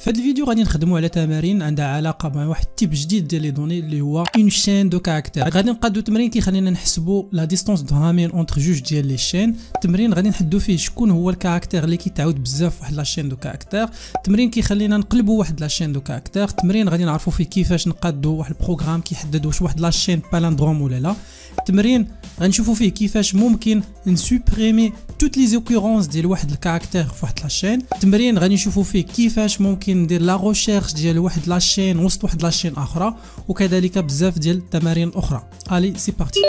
في هذا الفيديو غادي نخدموا على تمارين عندها علاقه مع واحد التيب جديد ديال لي دوني اللي هو اون شين دو كاركتير. غادي نقادو تمرين كيخلينا نحسبوا لا ديستونس دو رامين اونتر جوج ديال لي شين. التمرين غادي نحددوا فيه شكون هو الكاركتير اللي كيتعاود بزاف واحد لا شين دو كاركتير. التمرين كيخلينا نقلبوا واحد لا شين دو كاركتير. التمرين غادي نعرفوا فيه كيفاش نقادوا واحد البروغرام كيحدد واش واحد لا شين بالندروم ولا لا. التمرين غنشوفوا فيه كيفاش ممكن نسوبريمي توت لي زوكورونس ديال واحد الكاركتير في واحد لاشين. التمرين غادي نشوفوا فيه كيفاش ممكن ندير لا ريشيرش ديال واحد لاشين وسط واحد لاشين اخرى، وكذلك بزاف ديال التمارين الاخرى. الي سي بارتي.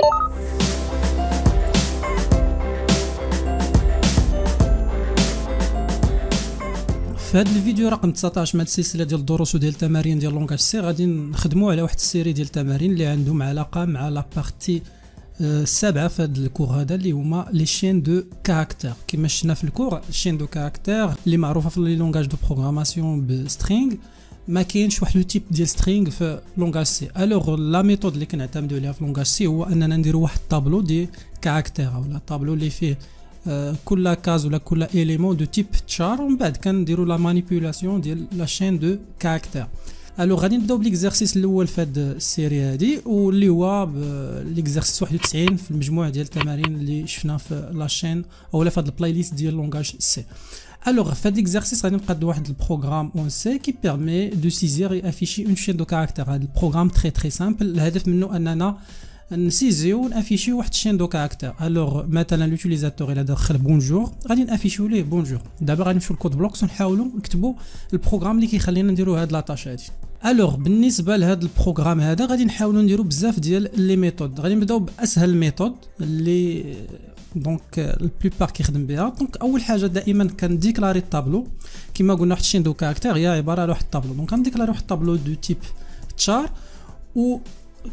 في هذا الفيديو رقم 19 من السلسله ديال الدروس وديال التمارين ديال لونغاج سي غادي نخدموا على واحد السيري ديال التمارين اللي عندهم علاقه مع لا بارتي السابعه في هذا الكور هذا اللي هما لي شين دو كاركتير. كما شفنا في الكور الشين دو كاركتير اللي معروفه في لي لونغاج دو بروغراماسيون بسترينغ، ما كاينش واحد لو تيب ديال سترينغ في لونغاج سي. الوغ لا ميثود اللي كنعتمدوا عليها في لونغاج سي هو اننا نديروا واحد الطابلو دي كاركتير ولا طابلو اللي فيه كل كاز ولا كل اليمون دو تيب تشار، ومن بعد كنديروا لا مانيبيولاسيون ديال لا شين دو كاركتير. الوغ غادي نبداو بالاكزرسيس الاول في هذه السيري هذه، واللي هو الاكزرسيس 91 في المجموعه ديال التمارين اللي شفنا في لاشين اولا في هذا البلاي ليست ديال لونغاج سي. الوغ في هذا الاكزرسيس غادي نقاد واحد البروغرام اون سي كي بيرمي دو سيزير اي افيشي اون شين دو كاركتير. هذا البروغرام تري سامبل، الهدف منه اننا نسيزيو ونافيشيو واحد الشين دو كاركتير. الوغ مثلا لوتيليزاتور الى دخل بونجور غادي نافيشيو ليه بونجور. دابا غادي نمشيو للكود بلوكس ونحاولوا نكتبوا البروغرام اللي كيخلينا نديروا هاد لاطاش هادي. الوغ بالنسبه لهاد البروغرام هذا غادي نحاولوا نديروا بزاف ديال لي ميثود. غادي نبداو باسهل ميثود اللي دونك البلوبار كيخدم بها. دونك اول حاجه دائما كنديكلاري الطابلو كما قلنا واحد الشين دو كاركتير هي عباره على واحد الطابلو. دونك غنديكلاري واحد الطابلو دو تيب تشار و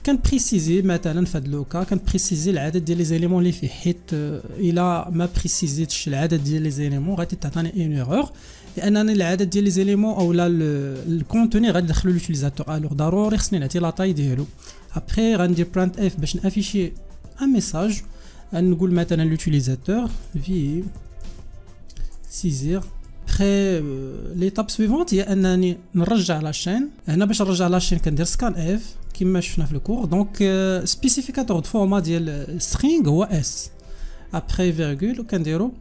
كان بريسيزي مثلا في هذا لوكا كان بريسيزي العدد ديال لي زيليمون اللي فيه، حيت الا ما بريسيزيتش العدد ديال لي زيليمون غادي تعطيني اون ايرور، لانني العدد ديال لي زيليمون اولا الكونتوني غادي ندخلو لوتيليزاتور. الوغ ضروري خصني نعطي لا طاي ديالو. ابري غندير برانت اف باش نافيشي ان ميساج، نقول مثلا لوتيليزاتور في سيزير. ابري ليطاب سويفونت هي انني نرجع لاشين. هنا باش نرجع لاشين كندير سكان اف كما شفنا في الكور. دونك سبيسيفيكاتور دو فورما ديال سترينغ هو اس. ابري فيرغول وكنديروا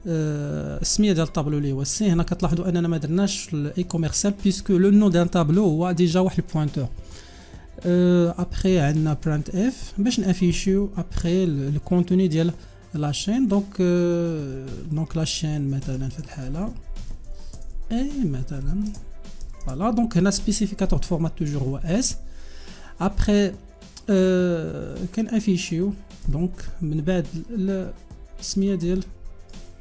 السميه ديال الطابلو اللي هو سي. هنا كتلاحظوا اننا ما درناش الاي كوميرسيال بيسكو لو نو دان طابلو هو ديجا واحد البوينتور. ابري عندنا برانت اف باش نافيشيو ابري الكونتوني ديال لاشين. دونك لاشين مثلا في الحاله اي مثلا فوالا. دونك هنا سبيسيفيكاتور دو فورمات توجور هو اس. ابري كان افيشيو دونك من بعد السميه ديال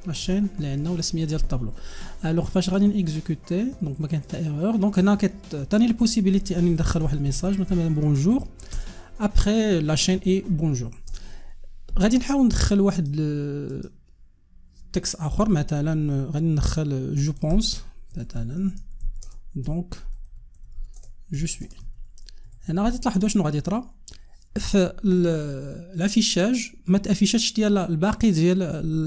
لاشين اللي عندنا ولا السميه ديال الطابلو. الوغ فاش غادي نيكزيكوتي دونك ما كاين حتى ايرور. دونك هنا كتعطيني البوسيبيليتي اني ندخل واحد الميساج مثلا بونجور. ابري لاشين اي بونجور غادي نحاول ندخل واحد تكست اخر مثلا غادي ندخل جو بونس مثلا دونك جو سوي. هنا غادي تلاحظوا شنو غادي يطرا في لافيشاج ما تافيشاتش ديال الباقي ديال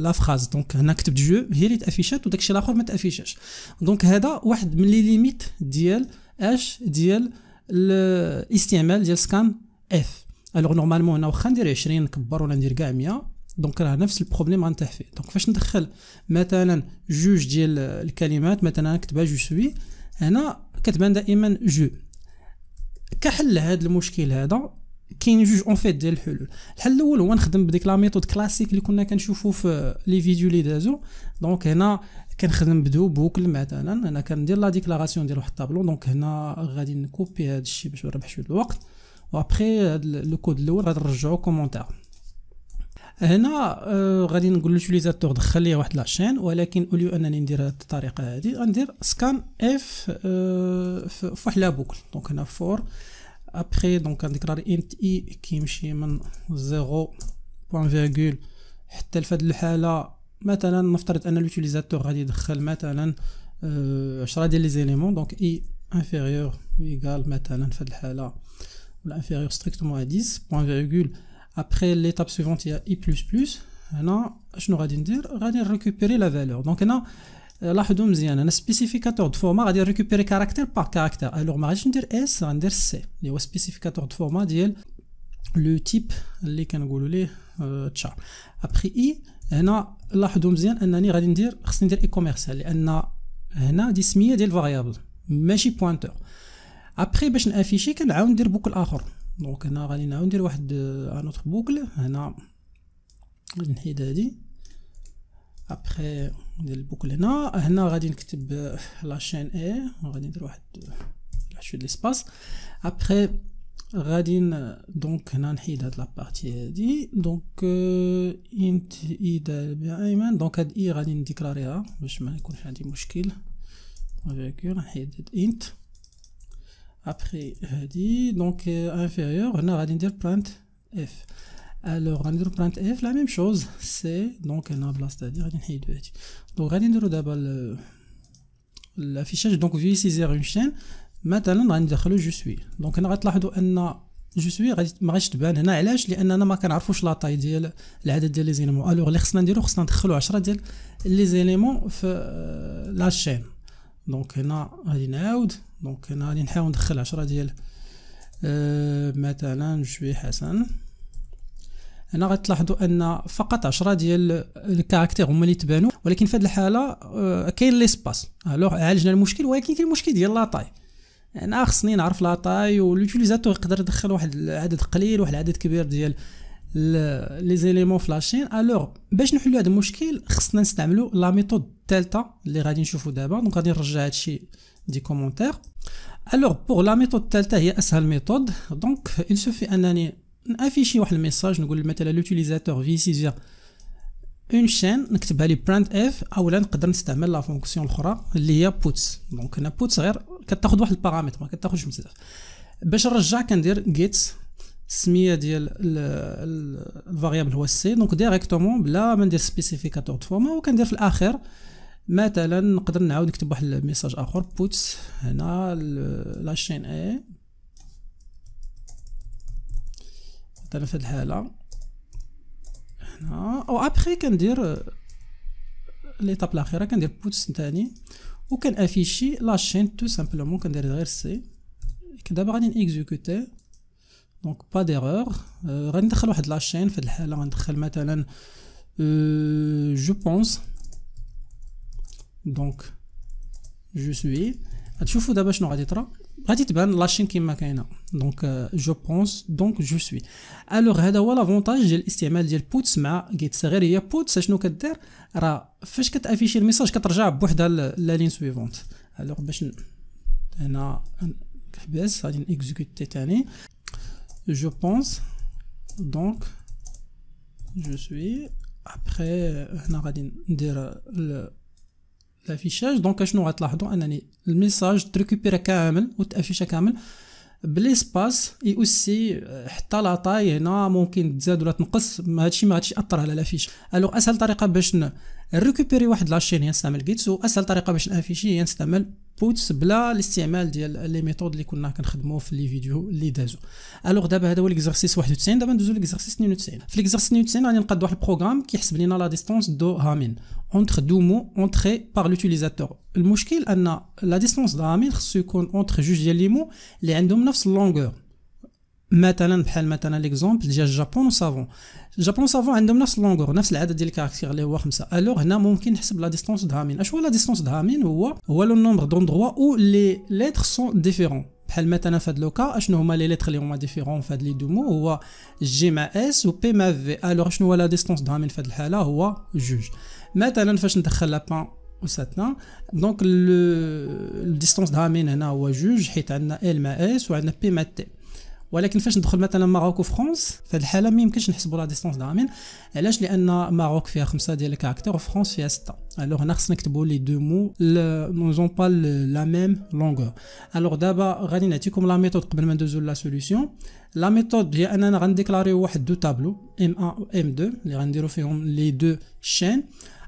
لا فراز. دونك هنا كتبت جو هي اللي تافيشات وداكشي الاخر ما تافيشاش. دونك هذا واحد من لي ليميت ديال اش ديال الاستعمال ديال سكان اف. الوغ نورمالمون هنا واخا ندير 20 نكبر ولا ندير كاع 100 دونك راه نفس البروبليم غنطيح فيه. دونك فاش ندخل مثلا جوج ديال الكلمات مثلا نكتبها جو سوي، هنا كتبان دائما جو. كحل هذا المشكل هذا كاين جوج اون فيت ديال الحلول. الحل الاول هو نخدم بديك لا ميثود كلاسيك اللي كنا كنشوفوا في لي فيديو اللي دازو. دونك هنا كنخدم بدو بوكل مثلا انا كندير لا ديكلاراسيون ديال واحد الطابلو. دونك هنا غادي نكوبي هذا الشيء باش نربح شويه الوقت، وابري لو كود الاول غادي نرجعو كومونتير. هنا غادي نقول لوتيليزاتور دخل لي واحد لاشين، ولكن اوليو انني ندير هذه الطريقه هذه غندير سكان اف في واحد لا بوكل. دونك هنا فور ابري دونك غنديكلاري انت اي كيمشي من 0 بوان فيرغول حتى لفهاد الحاله. مثلا نفترض ان لوتيليزاتور غادي يدخل مثلا 10 ديال لي زيليمون. دونك اي انفيريور ايغال مثلا في هاد الحاله ولا انفيريور ستريكتومون 10 بوان فيرغول. ابري ليتاب سويفونت هي اي بلس بلس. هنا شنو غادي ندير؟ غادي نريكوبيري لا فالور. دونك هنا لاحظوا مزيان انا سبيسيفيكاتور دو فورما غادي ريكوبيري كاركتير باغ كاركتير. الوغ ما غاديش ندير اس، غندير سي اللي هو سبيسيفيكاتور دو فورما ديال لو تيب اللي كنقولوا ليه تشار. ابخي اي هنا لاحظوا مزيان انني غادي ندير، خصني ندير اي كوميرسيال لان هنا دي سميه ديال فاريابل ماشي بوينتور. ابخي باش نافيشي كنعاود ندير بوكل اخر. دونك هنا غادي نعاود ندير واحد انوتر بوكل. هنا غادي نحيد هادي. ابخي ندير البوكل هنا غادي نكتب لا شين اي، غادي ندير واحد شويه ليسباس. ابخي غادي دونك هنا نحيد هاد لابارتي هادي. دونك انت اي دائما دونك هاد اي غادي نديكلاريها باش ما يكونش عندي مشكل. فيكول نحيد انت. ابخي هادي دونك انفيريور هنا غادي ندير برانت اف. الوغ غنديرو برانت اف لا ميم شوز سي. دونك هنا بلاصه هادي غادي نحيدو هادي. دونك غادي نديرو دابا الافيشاج. دونك في سيزير اون شين مثلا غادي ندخلو جو سوي. دونك هنا غتلاحظوا ان جو سوي غادي ما غاديش تبان هنا. علاش؟ لاننا ما كنعرفوش لا طاي ديال العدد ديال لي زيليمون. الوغ اللي خصنا نديرو خصنا ندخلو 10 ديال لي زيليمون في لا شين. دونك هنا غادي نعاود. دونك هنا غادي نحاول ندخل 10 ديال مثلا جوي حسن. هنا غتلاحظوا ان فقط 10 ديال الكاركتير هما اللي تبانوا، ولكن في هذه الحاله كاين ليسباس. الوغ عالجنا المشكل، ولكن كاين المشكل ديال لاطاي. انا خصني نعرف لاطاي واليوتيليزاتور يقدر يدخل واحد العدد قليل واحد العدد كبير ديال لي زيليمون في لاشين. الوغ باش نحلوا هذا المشكل خصنا نستعملوا لا ميثود الثالثه اللي غادي نشوفوا دابا. دونك غادي نرجع هادشي دي كومونتير. الوغ بوغ لا ميثود الثالثه هي اسهل ميثود. دونك il suffit انني نافيشي واحد الميساج نقول مثلا لوتيليزاتور في سيزير اون شين، نكتبها لي براند اف، اولا نقدر نستعمل لا فونكسيون الاخرى اللي هي بوتس. دونك هنا بوتس غير كتاخذ واحد البارامتر ما كتاخذش بزاف. باش نرجع كندير جيت السميه ديال الفاريابل هو سي. دونك ديريكتومون بلا ما ندير سبيسيفيكاتور دو فورما، وكندير في الاخر مثلا نقدر نعاود نكتب واحد الميساج اخر بوتس. هنا لا شين اي مثلا في هاد الحاله هنا. او ابخي كندير ليطاب الاخيره كندير بوتس ثاني وكنافيشي لا شين تو سامبلومون. كندير غير سي. دابا غادي نيكزيكوتي. دونك با ديرور. غادي ندخل واحد لا شين. في هاد الحاله غندخل مثلا جو بونس. دونك جو سوي. غتشوفوا دابا شنو غادي يطرا. غادي تبان لاشين كيما كاينه. دونك جو بونس دونك جو سوي. الوغ هذا هو لافونتاج ديال الاستعمال ديال بوتس مع جيت. صغير هي بوتس شنو كدير؟ راه فاش كتافيشي الميساج كترجع بوحدها لا لين سويفونت. الوغ باش هنا كحبس غادي نيكزيكوتي ثاني جو بونس دونك جو سوي. ابخي هنا غادي ندير لافيشاج. دونك شنو غتلاحظوا انني الميساج تريكوبيرا كامل وتافيشا كامل بليسباس. اي اوسي حتى لا طاي هنا ممكن تزاد ولا تنقص. هادشي ما غاديش ياثر على لافيش. الوغ اسهل طريقه باش نريكوبيري واحد لاشين هي نستعمل جيتس، واسهل طريقه باش نافيشي هي نستعمل بوتس بلا الاستعمال ديال لي ميثود اللي كنا كنخدموا في لي فيديو اللي دازو. الوغ دابا هذا هو ليكزارسيس 91. دابا ندوزو ليكزارسيس 92. في ليكزارسيس 92 غادي نقاد واحد البروغرام كيحسب لينا لا ديستونس دو هامين entre deux mots entrés par l'utilisateur. المشكل ان لا ديستونس دو هامين خصو يكون اونتر جوج ديال لي مو اللي عندهم نفس اللونغور. مثلا بحال مثلا ليكزومبل ديال جابون وسافون. جابون وسافون عندهم نفس اللونغور نفس العدد ديال الكاركتير اللي هو 5. الوغ هنا ممكن نحسب لا ديستونس دو هامين. اش هو لا ديستونس دو هامين؟ هو لو نومبر دوندروا او لي ليتر سون ديفيرون. بحال مثلا في هذا لوكا اشنو هما لي ليتر اللي هما ديفيرون في هاد لي دو مو؟ هو جي مع اس و بي مع في. الوغ شنو هو لا ديستونس دو هامين في هذه الحاله؟ هو جوج. مثلا فاش ندخل لابان و ساتنا دونك الديستونس دو هامين هنا هو جوج حيت عندنا ال مع اس وعندنا بي مع تي. ولكن فاش ندخل مثلا ماروك وفرنسا في هذه الحاله ما يمكنش نحسبوا لا ديستونس دو هامين. علاش؟ لان ماروك فيها 5 ديال الكاركتير وفرنسا فيها 6. الوغ هنا خصنا نكتبوا لي دو مو نوزون با لا ميم لونغور. الوغ دابا غادي نعطيكم لا ميثود قبل ما ندوزو لا سوليوشن. لا ميثود هي اننا غنديكلاريو واحد دو تابلو ام 1 و ام 2 اللي غنديرو فيهم لي دو شين.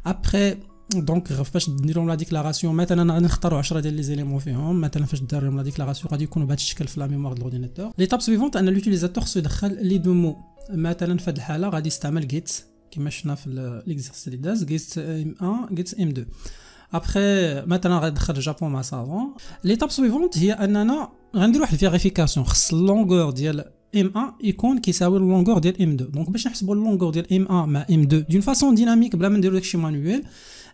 ابخي دونك فاش نديرو لا ديكلاراسيون مثلا غادي نختاروا 10 ديال لي زيليمون فيهم. مثلا فاش ديرهم لا ديكلاراسيون غادي يكونوا بهذا الشكل في لا ميموار ديال الاورديناتور. ليطاب سويفونت ان لوتيليزاتور خصو يدخل لي دو مو. مثلا في هذه الحاله غادي يستعمل جيت كما شفنا في ليكزارسيس اللي داز جيت ام 1 جيت ام 2. ابخي مثلا غندخل الجابون مع سافون. ليتاب سويفونت هي اننا غندير واحد الفيريفيكاسيون، خص اللونغور ديال M1 يكون كيساوي اللونغور ديال M2. دونك باش نحسبوا اللونغور ديال M1 مع M2 دون فاسون ديناميك بلا ما نديرو داكشي مانويل،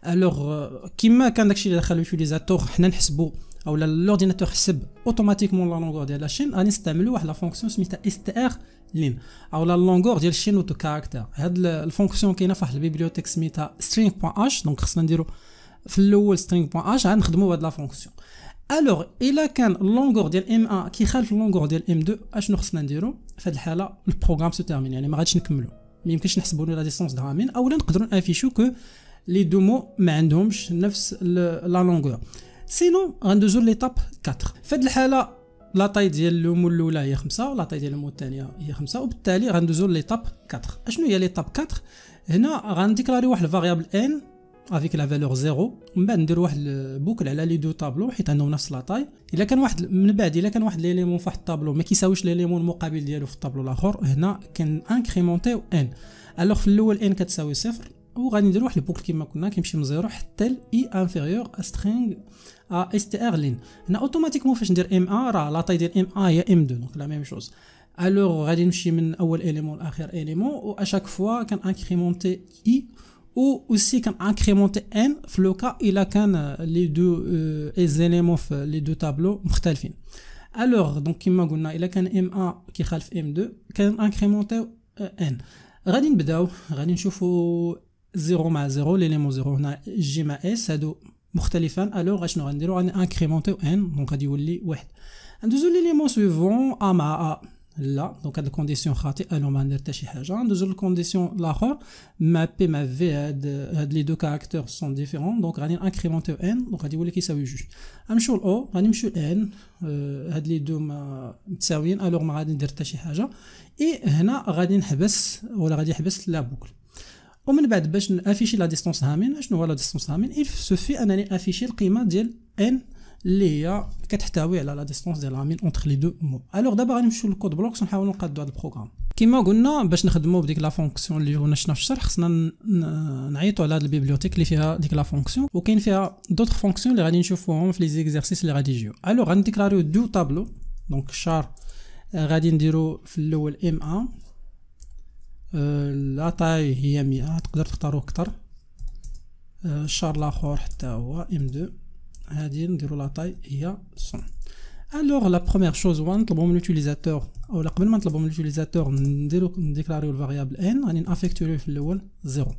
الوغ كيما كان داكشي اللي دخل اليوتيليزاتور حنا نحسبوا اولا لورديناتور حسب اوتوماتيكمون لا لونغور ديال لاشين، غادي نستعملوا واحد لا فونكسيون سميتها str لين او لا لونغور ديال الشين اوتو كاركتر. هاد الفونكسيون كاينه في واحد البيبليوتيك سميتها string.h. دونك خصنا نديرو في الاول string.h غنخدموا بهاد لا فونكسيون. الوغ الا كان اللونغور ديال M1 كيخالف اللونغور ديال M2 اشنو خصنا نديرو في هاد الحاله؟ البروغرام سو تيرمين، يعني ما غاديش نكملوا، ما يمكنش نحسبوا لا ديستونس درامين اولا نقدروا نافيشو كو لي دو مو ما عندهمش نفس لا لونغور. سينو غندوزو ليتاب 4. في هاد الحاله لا طاي ديال لو مو الاولى هي 5 ولا طاي ديال لو مو الثانيه هي 5، وبالتالي غندوزو ليتاب 4. اشنو هي ليتاب 4؟ هنا غنديكلاري واحد الفاريابل n افيك لا فالور 0، ومن بعد نديرو واحد البوكل على لي دو طابلو حيت عندهم نفس لا طاي. الا كان واحد من بعد الا كان واحد ليليمون في واحد الطابلو ما كيساويش ليليمون المقابل ديالو في الطابلو الاخر، هنا كان انكريمونتيو n. الوغ في الاول n كتساوي 0، وغادي نديرو واحد البوكل كما كنا كيمشي من 0 حتى ل i انفيريور ا سترينغ ا str لين. هنا اوتوماتيكمون فاش ندير m1 راه لا طاي ديال m1 هي m2، دونك لا ميم شوز. الوغ غادي نمشي من اول اليمون لاخر اليمون، و اشاك فوا كان انكريمونتي i ou aussi كان incrémenté n في لو كا الا كان لي دو ايزيليمون في لي دو طابلو مختلفين. الوغ دونك كيما قلنا الا كان M1 كيخالف M2 كان انكريمونتي n. غادي نبداو غادي نشوفوا 0 مع 0 ليليمون 0 هنا جي مع اس هادو مختلفان. الوغ اشنو غنديرو؟ غادي انكريمونتيو n، دونك غادي يولي 1. ندوزو ليليمون سويفون ا مع ا لا، دونك هاد الكونديسيون خاطئه لو ما ندير حتى شي حاجه. ندوزو للكونديسيون الاخر ما بي مع في، هاد لي دو كاركتور سون ديفيرون، دونك غادي انكريمونتيو ان، دونك غادي يولي كيساوي 2. غنمشيو لاو غادي نمشيو لان، هاد لي دو متساويين، الوغ ما غادي ندير حتى شي حاجه. اي هنا غادي نحبس ولا غادي يحبس لا بوكل، ومن بعد باش نافيشي لا ديستونس هامين. شنو هو لا ديستونس هامين؟ il suffit انني افيشي القيمه ديال ان اللي هي كتحتوي على لا ديستونس ديال لامين اونتر لي دو مو. الوغ دابا غادي نمشيو للكود بلوكس ونحاولوا نقادو هذا البروغرام. كما قلنا باش نخدموا بديك لا فونكسيون اللي هنا شفنا في الشرح خصنا نعيطوا على هذه البيبليوتيك اللي فيها ديك لا فونكسيون، وكاين فيها دوطخ فونكسيون اللي غادي نشوفوهم في لي زيكزارسيس اللي غادي يجيو. الوغ غنديكلاريو دو طابلو، دونك شار غادي نديرو في الاول M1 لا طاي هي 100، تقدر تختاروا اكثر. الشار الاخر حتى هو M2 هادي نديرو لا طاي هي 100. الوغ لا بروميير شوز هو نطلبوا من لوتيليزاتور، اولا قبل ما نطلبوا من لوتيليزاتور نديكلاريو الفاريابل n، غادي نافيكتوريو في الاول 0.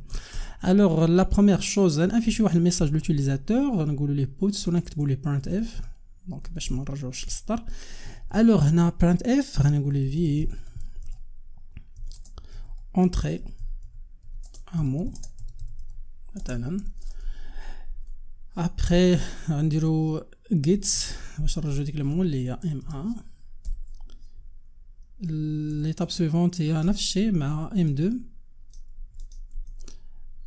الوغ لا بروميير شوز غنافيشيو واحد الميساج لوتيليزاتور، غنقولوا ليه بوتس ولا نكتبوا ليه برانت اف، دونك باش ما نرجعوش للسطر. الوغ هنا برانت اف غنقول ليه في اونتري ان مو مثلا. ابخي غنديرو جيتس باش نرجعو ديك المو اللي هي M1. ليتاب سويفونت هي نفس الشيء مع M2،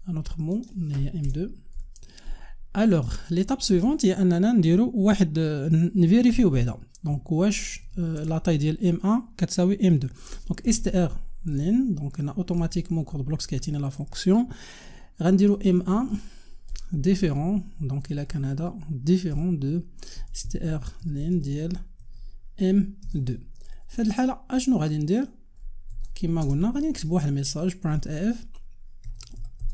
ان اوتر مو اللي هي M2. الوغ ليتاب سويفونت هي اننا نديرو واحد نفيريفيو بعدا، دونك واش لا طاي ديال M1 كتساوي M2. دونك str لين، دونك هنا اوتوماتيكمون كود بلوكس كيعطينا لا فونكسيون. غنديرو M1 différent، donc il a Canada différent de str لين ديال M2. في هاد الحاله اشنو غادي ندير؟ كما قلنا غادي نكتب واحد الميساج print f،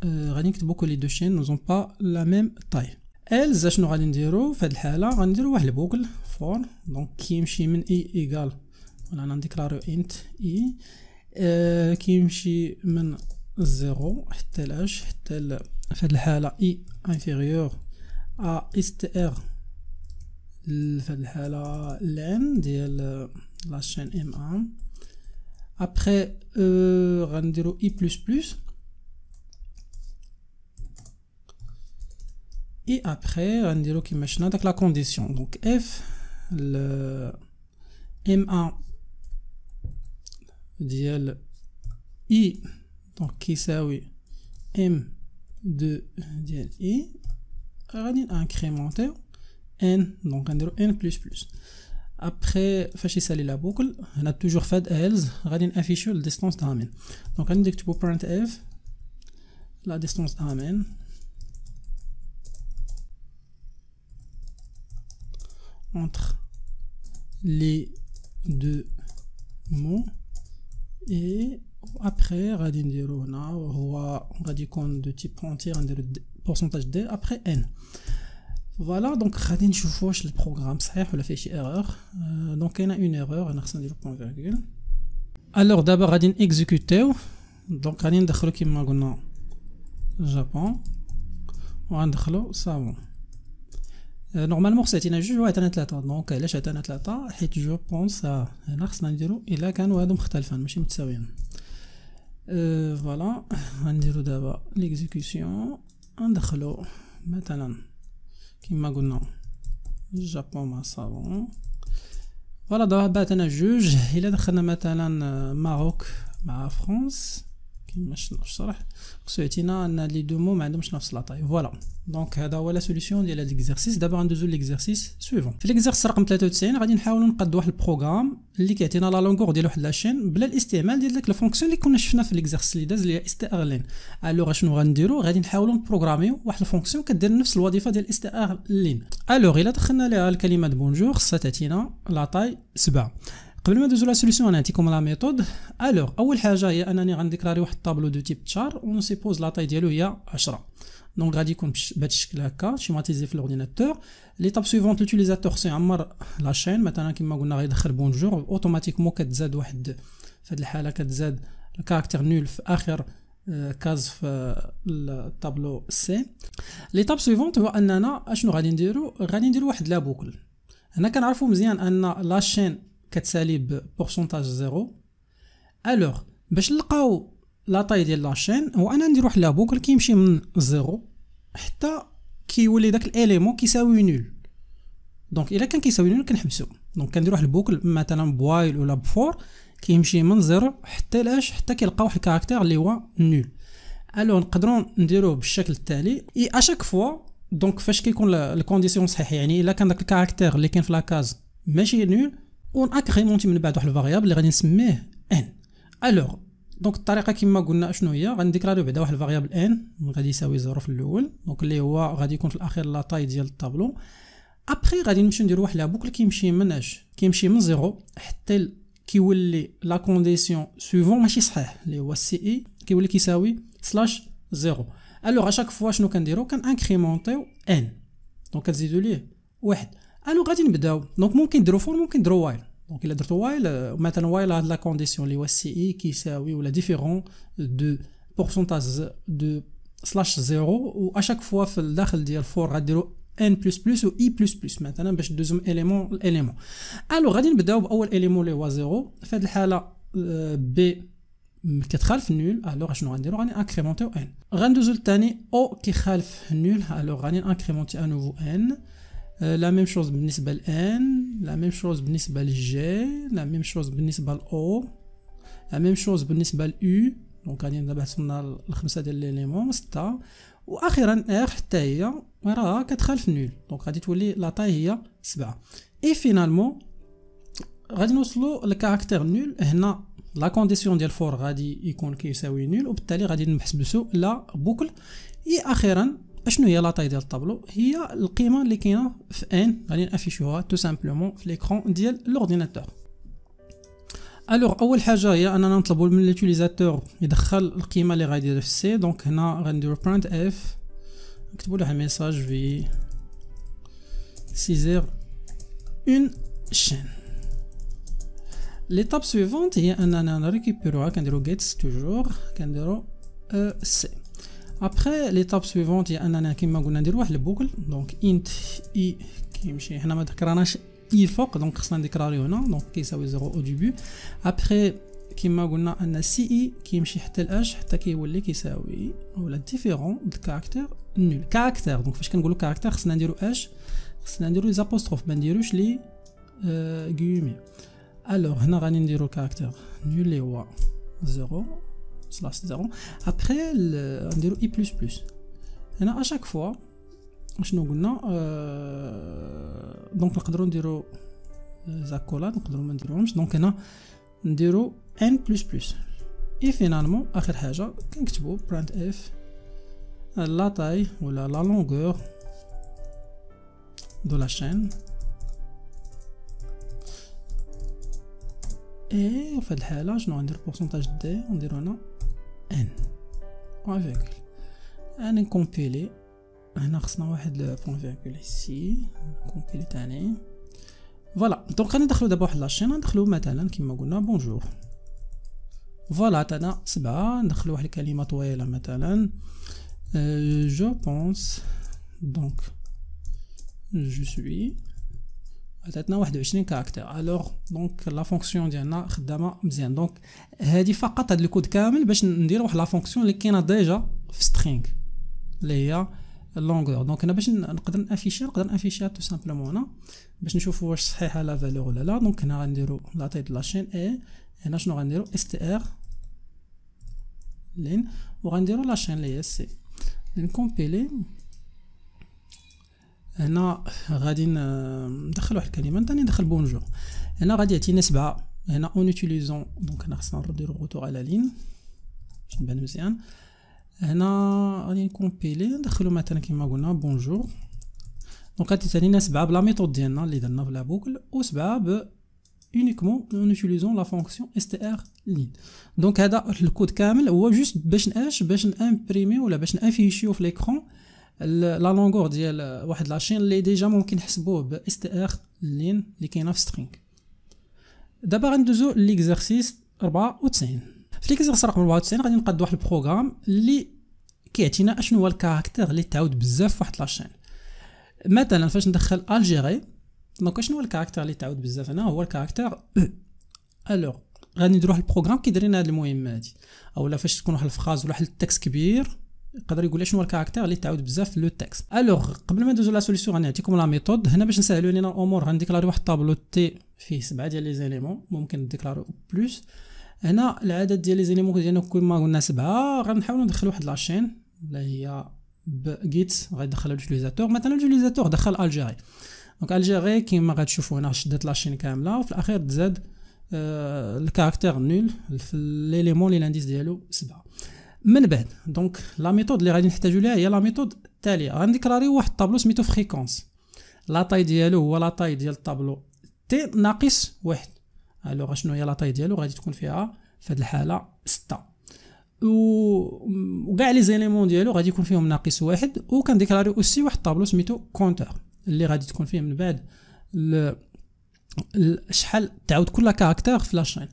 غادي نكتبو كو لي دو شين نوزون با لا ميم طاي. else اشنو غادي نديرو في هاد الحاله؟ غنديرو واحد البوكل فور، دونك كيمشي من i ايكال ولا نديكلاريو int i، كيمشي من 0 حتى لاش حتى في هاد الحاله i inférieur à str في هاد الحاله لان ديال لا شين M1. ابخي غنديرو i plus plus et après غنديرو كيما شفنا داك لا كونديسيون، دونك f M1 ديال i دونك كيساوي M2 ديال i، غادي انكريمونتيو n، دونك غنديرو n بلس بلس. ابخي فاش يسالي لا بوكل هنا توجور فاد else غادي نافيشيو الديستونس دامين، دونك غادي نكتبو برانت اف لا ديستونس دامين entre les deux mots et après غادي نديرو هنا هو غادي يكون دو تيب entier نديرو pourcentage d après n. Voilà, donc غادي نشوفوا واش البروغرام صحيح ولا فيه شي ايرور. دونك كاينه اون ايرور هنا خصنا نديرو بوين فيرغول. الوغ دابا غادي نيكزيكوتيو. دونك غادي ندخلو كيما قلنا جابون وغندخلو صابون. نورمالمون خصاتينا جوج واحد انا ثلاثه. دونك علاش انا ثلاثه؟ حيت جو بونس هنا خصنا نديرو الا كانوا هادو مختلفين ماشي متساويين. فوالا غنديرو دابا ليكزيكسيون ندخلو مثلا كيما قلنا جابون مع صابون. فوالا دابا باتنا جوج. الا دخلنا مثلا ماروك مع فرنسا كيما شرح خصو يعطينا ان لي دو مو ما عندهمش نفس لاطاي. فوالا دونك هذا هو لا سوليسيون ديال هاد ليكزارسيس. دابا غندوزو ليكزارسيس سويفون. في ليكزارسيس رقم 93 غادي نحاولوا نقادو واحد البروغرام اللي كيعطينا لا لونغور ديال واحد لاشين بلا الاستعمال ديال داك الفونكسيون اللي كنا شفنا في ليكزارسيس اللي داز اللي هي اس تي ار لين. الوغ شنو غنديرو؟ غادي نحاولوا نبروغراميو واحد الفونكسيون كدير نفس الوظيفه ديال اس تي ار لين. الوغ الا دخلنا ليها الكلمه بونجور خصها تعطينا لاطاي 7. قبل ما ندوزو لا سوليسيون نعطيكم لا ميثود. الوغ اول حاجه هي انني غنديكلاري واحد الطابلو دو تيب تشار ونسيبوز لاطاي ديالو هي 10. دونك غادي يكون بهذا الشكل هكا شيماتيزي في الاورديناتور. ليطاب سويفونت لوتيليزاتور خصو يعمر لاشين مثلا كيما قلنا غيدخل بونجور اوتوماتيكمون كتزاد واحد في هذه الحاله كتزاد الكاركتير نول في اخر كاز في الطابلو سي. ليطاب سويفونت هو اننا اشنو غادي نديرو؟ غادي نديرو واحد لا بوكل. هنا كنعرفوا مزيان ان لاشين كتسالي ببورسونتاج زيرو. الوغ باش نلقاو لاطاي ديال لاشين هو انا ندير واحد لا بوكل كيمشي من زيرو حتى كيولي داك الاليمون كيساوي نول. دونك الا كان كيساوي نول كنحبسو. دونك كندير واحد البوكل مثلا بوايل ولا بفور كيمشي من زيرو حتى لاش حتى كيلقى واحد الكاركتير اللي هو نول. الو نقدروا نديروه بالشكل التالي اي اشاك فوا. دونك فاش كيكون الكونديسيون صحيح يعني الا كان داك الكاركتير اللي كاين في لاكاز ماشي نول وناكريمونتي من بعد واحد الفاريابل اللي غادي نسميه ان. الوغ دونك الطريقه كما قلنا شنو هي؟ غنديكلاريو بعدا واحد الفاريابل ان غادي يساوي 0 في الاول. دونك اللي هو غادي يكون في الاخير لاطاي ديال الطابلو. ابري غادي نمشيو نديرو واحد لا بوكل كيمشي من اش كيمشي من 0 حتى كيولي لا كونديسيون سويفون ماشي صحيح اللي هو سي اي كيولي كيساوي سلاش 0. الوغ اشاك فوا شنو كنديرو؟ كنانكريمونطيو ان. دونك كتزيدو ليه واحد. الوغ غادي نبداو. دونك ممكن نديرو فور ممكن نديرو وايل. دونك الا درتو وايل مثلا وايل هاد لا كونديسيون اللي هو سي اي كيساوي ولا ديفيرون دو بورسونتاج دو سلاش 0 و اشاك فوا في الداخل ديال فور غاديروا ان بلس بلس و اي بلس بلس مثلا باش دوزهم اليمون الاليمون. الو غادي نبداو باول اليمون اللي هو 0. في هاد الحاله بي كتخالف نول. الوغ شنو غنديرو؟ غادي انكريمونتيو ان. غندوزو للثاني او كيخالف نول. الوغ غادي انكريمونتي انوفو ان. لا ميم شوز بالنسبه ل ان. لا ميم شوز بالنسبه ل جي. لا ميم شوز بالنسبه ل او. لا ميم شوز بالنسبه ل يو. دونك غادي دابا وصلنا الخمسه ديال ليليمون 6. واخيرا ار حتى هي راها كتخالف نول. دونك غادي تولي لاطاي هي 7. اي فينالمون غادي نوصلوا للكاركتير نول. هنا لا كونديسيون ديال فور غادي يكون كيساوي نول وبالتالي غادي نحسبسو لا بوكل. اي اخيرا اشنو هي لاطاي ديال الطابلو؟ هي القيمه اللي كاينه في ان غادي نافيشوها تو سامبلومون في ليكرون ديال لورديناتور. الوغ اول حاجه هي اننا نطلبوا من لوتيليزاتور يدخل القيمه اللي غادي في سي. دونك هنا غنديروا برنت اف نكتبوا له ميساج في سيزير اون شين. ليتاب سويفونت هي اننا نريكوبيروها كنديروا جيتس توجور كنديروا سي. ابري ليتاب سويفونت هي اننا كيما قلنا نديروا واحد البوكل. دونك انت اي كيمشي حنا ما ذكرناش اي الفوق دونك خصنا نديكلاريو هنا. دونك كيساوي 0 او ديبي. ابري كيما قلنا ان سي اي كيمشي حتى الاش حتى كيولي كيساوي ولا ديفيرون د كاركتير نول. كاركتير دونك فاش كنقولوا كاركتير خصنا نديرو اش؟ خصنا نديرو لي زابوستروف ما نديروش لي غيومي. الوغ هنا غادي نديرو كاركتير نول اللي هو 0 سلاش 0. ابري نديرو اي بلس بلس. هنا اشاك فوا شنو قلنا دونك نقدروا نديرو زاكولات نقدروا ما نديروهمش. دونك هنا نديرو ان بلس بلس. اي فينالمون اخر حاجه كنكتبوا برانت اف لا تاي ولا لا لونغور دو لا شين اي وفي هاد الحاله شنو غندير بورسونتاج دي نديرو هنا ان بوان فيغول انا نكومبيلي هنا خصنا واحد بوان فيغول سي نكومبيلي تاني فوالا دونك غادي ندخلو دابا واحد لاشين ندخلو مثلا كيما قلنا بونجور فوالا عطانا 7 ندخلو واحد الكلمه طويله مثلا جو بونس دونك جو سوي عطاتنا 21 كاركتير الوغ دونك لا فونكسيون ديالنا خدامه مزيان دونك هادي فقط هاد الكود كامل باش ندير واحد لا فونكسيون اللي كاينه ديجا في سترينغ اللي هي اللونغور دونك انا باش نقدر نافيشيها تو سامبلومون هنا باش نشوفوا واش صحيحه لا فالور ولا لا دونك هنا غنديروا لا تاي دو لاشين اي هنا شنو غنديروا str لين وغنديروا لاشين اللي هي سي نكومبيلي هنا غادي ندخل واحد الكلمه ثاني ندخل بونجور هنا غادي يعطينا 7 هنا اون اوتيليزون دونك هنا خصنا نديرو روتور على لين باش نبان مزيان هنا غادي نكومبيلي ندخلو مثلا كيما قلنا بونجور دونك غادي تاني 7 بلا ميثود ديالنا اللي درنا في لا بوكل و7 ب uniquement en utilisant la fonction str line دونك هذا الكود كامل هو جوست باش نامبريمي ولا باش نافيشيو في ليكرون لا لونغور ديال واحد لاشين اللي ديجا ممكن نحسبوه ب str line اللي كاينه في سترينغ دابا غندوزو ليكزارسيس 94 في ليكزارسيس رقم 94 غادي نقاد واحد البروغرام اللي كيعطينا اشنو هو الكاركتير اللي تعاود بزاف في واحد لاشين مثلا فاش ندخل الجيري دونك شنو هو الكاركتير اللي تعاود بزاف هنا هو الكاركتير او الوغ غادي نديرو واحد البروغرام كيدير لنا هاد المهمه هادي اولا فاش تكون واحد الفراز ولا واحد التكست كبير يقدر يقول لي شنو هو الكاركتير اللي تعاود بزاف في لو تكست الوغ قبل ما ندوزو لا سوليسيون غنعطيكم لا ميثود هنا باش نسهلوا لينا الامور غنديكلاري واحد طابلو تي فيه 7 ديال لي زيليمون ممكن نديكلاريو بلوس هنا العدد ديال لي زيليمون ديالنا كيما قلنا 7 غنحاولوا ندخلوا واحد لاشين اللي هي بجيت غيدخلها اليوتيليزاتور مثلا اليوتيليزاتور دخل الجيري دونك الجيري كيما غتشوفوا هنا شدت لاشين كامله وفي الاخير تزاد الكاركتير نول في ليليمون اللي الانديس ديالو 7 من بعد دونك لا ميثود اللي غادي نحتاجو ليها هي لا ميثود التاليه غنديكلاريو واحد الطابلو سميتو فريكونس لا طاي ديالو هو لا طاي ديال الطابلو تي ناقص 1 الوغ شنو هي لا طاي ديالو غادي تكون فيها في هذه الحاله 6 وكاع لي زيليمون ديالو غادي يكون فيهم ناقص 1 وكنديكلاريو اوسي واحد الطابلو سميتو كونتور اللي غادي تكون فيه من بعد شحال تعاود كل كاركتير في لاشين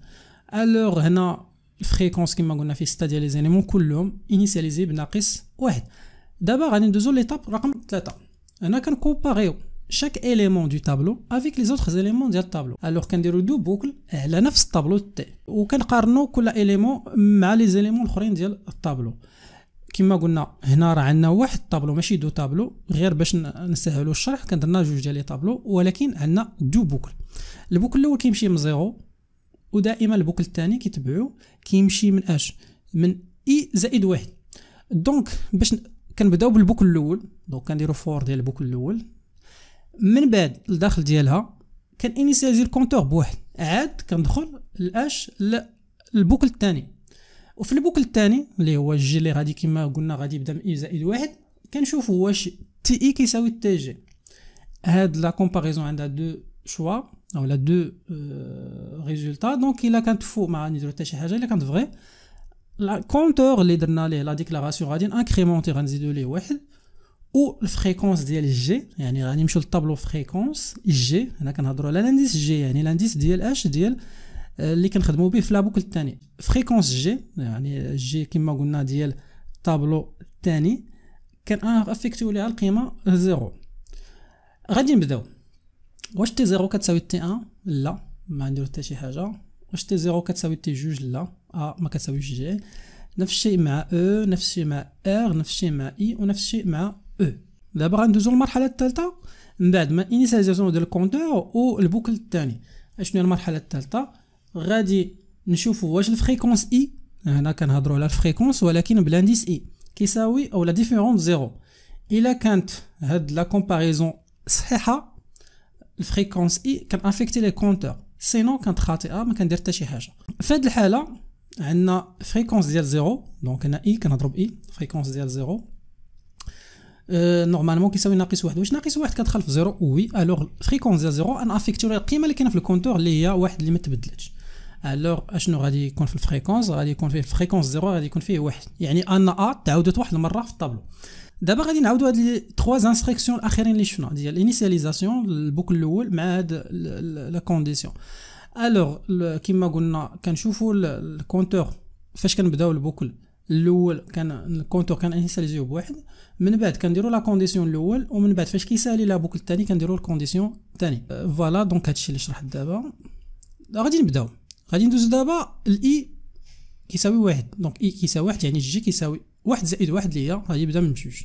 الوغ هنا الفريكونس كما قلنا فيه 6 ديال لي زيليمون كلهم انيسياليزي بناقص 1 دابا غادي ندوزو ليطاب رقم 3 هنا كنكومباريو chaque élément du tableau avec les autres éléments ديال الطابلو alors كنديرو دو بوكل على نفس الطابلو تي وكنقارنوا كل اليمون مع لي زيليمون الاخرين ديال الطابلو كما قلنا هنا راه عندنا واحد طابلو ماشي دو طابلو غير باش نسهلوا الشرح كندرنا جوج ديال لي طابلو ولكن عندنا دو بوكل البوكل الاول كيمشي من زيرو ودائما البوكل الثاني كيتبعو كيمشي من اش من اي زائد 1 دونك باش كنبداو بالبوكل الاول دونك كنديروا فور ديال البوكل الاول من بعد الداخل ديالها كان انيسياليزي الكونتور بواحد عاد كندخل الاش للبوكل الثاني وفي البوكل الثاني اللي هو الجي اللي غادي كما قلنا غادي يبدا من اي زائد 1 كنشوفوا واش تي اي كيساوي تي جي هاد لا كومباريزون عندها دو شوا او لا دو ريزولتا دونك الا كانت فوق ما غنديرو حتى شي حاجه الا كانت فغي لا كونتور اللي درنا ليه لا ديكلاراسيون غادي انكريمونتي غنزيدو ليه واحد و الفريكونس ديال الجي يعني غادي نمشيو للطابلو فريكونس الجي هنا كنهضروا على لانديس جي يعني لانديس ديال اش ديال اللي كنخدموا به في لابوكل الثاني فريكونس جي يعني جي كما قلنا ديال الطابلو الثاني كان افيكتيو ليها القيمه 0 غادي نبداو واش تي 0 كتساوي تي 1 لا ما نديرو حتى شي حاجه واش تي 0 كتساوي تي 2 لا ما كتساويش جي نفس الشيء مع او نفس الشيء مع ار نفس الشيء مع اي ونفس الشيء مع او دابا غندوزو للمرحله الثالثه من بعد ما انيسياليزاسيون ديال الكونتور والبوكل الثاني شنو هي المرحله الثالثه غادي نشوفوا واش الفريكونس اي هنا كنهضروا على الفريكونس ولكن بلانديس اي كيساوي او لا ديفيرونس زيرو الا كانت هاد لا كومباريزون صحيحه الفريكونس اي كان افيكتي لي كونتور سينو كانت خاطئه ما كندير حتى شي حاجه في هاد الحاله عندنا فريكونس ديال زيرو دونك هنا اي كنضرب اي فريكونس ديال زيرو نورمالمون كيساوي ناقص 1 واش ناقص 1 كتدخل في زيرو وي الوغ فريكونس ديال زيرو انا افيكتيو القيمه اللي كاينه في الكونتور اللي هي واحد اللي ما تبدلتش الوغ اشنو غادي يكون في الفريكونس؟ غادي يكون فيه الفريكونس زيرو غادي يكون فيه واحد، يعني ان ا تعاودت واحد المره في الطابلو. دابا غادي نعاودو هاد لي 3 انستركسيون الاخرين اللي شفنا ديال الانيسياليزاسيون البوكل الاول مع هاد لا كونديسيون. الوغ كيما قلنا كنشوفوا الكونتور فاش كنبداو البوكل الاول كان الكونتور كان انيسياليزيو بواحد، من بعد كنديروا لا كونديسيون الاول، ومن بعد فاش كيسالي لا بوكل الثاني كنديروا الكونديسيون الثاني. فوالا دونك هادشي اللي شرحت دابا. غادي نبداو، غادي ندوز دابا الاي كيساوي واحد، دونك اي كيساوي واحد يعني جي كيساوي واحد زائد واحد اللي هي غادي يبدا من بجوج.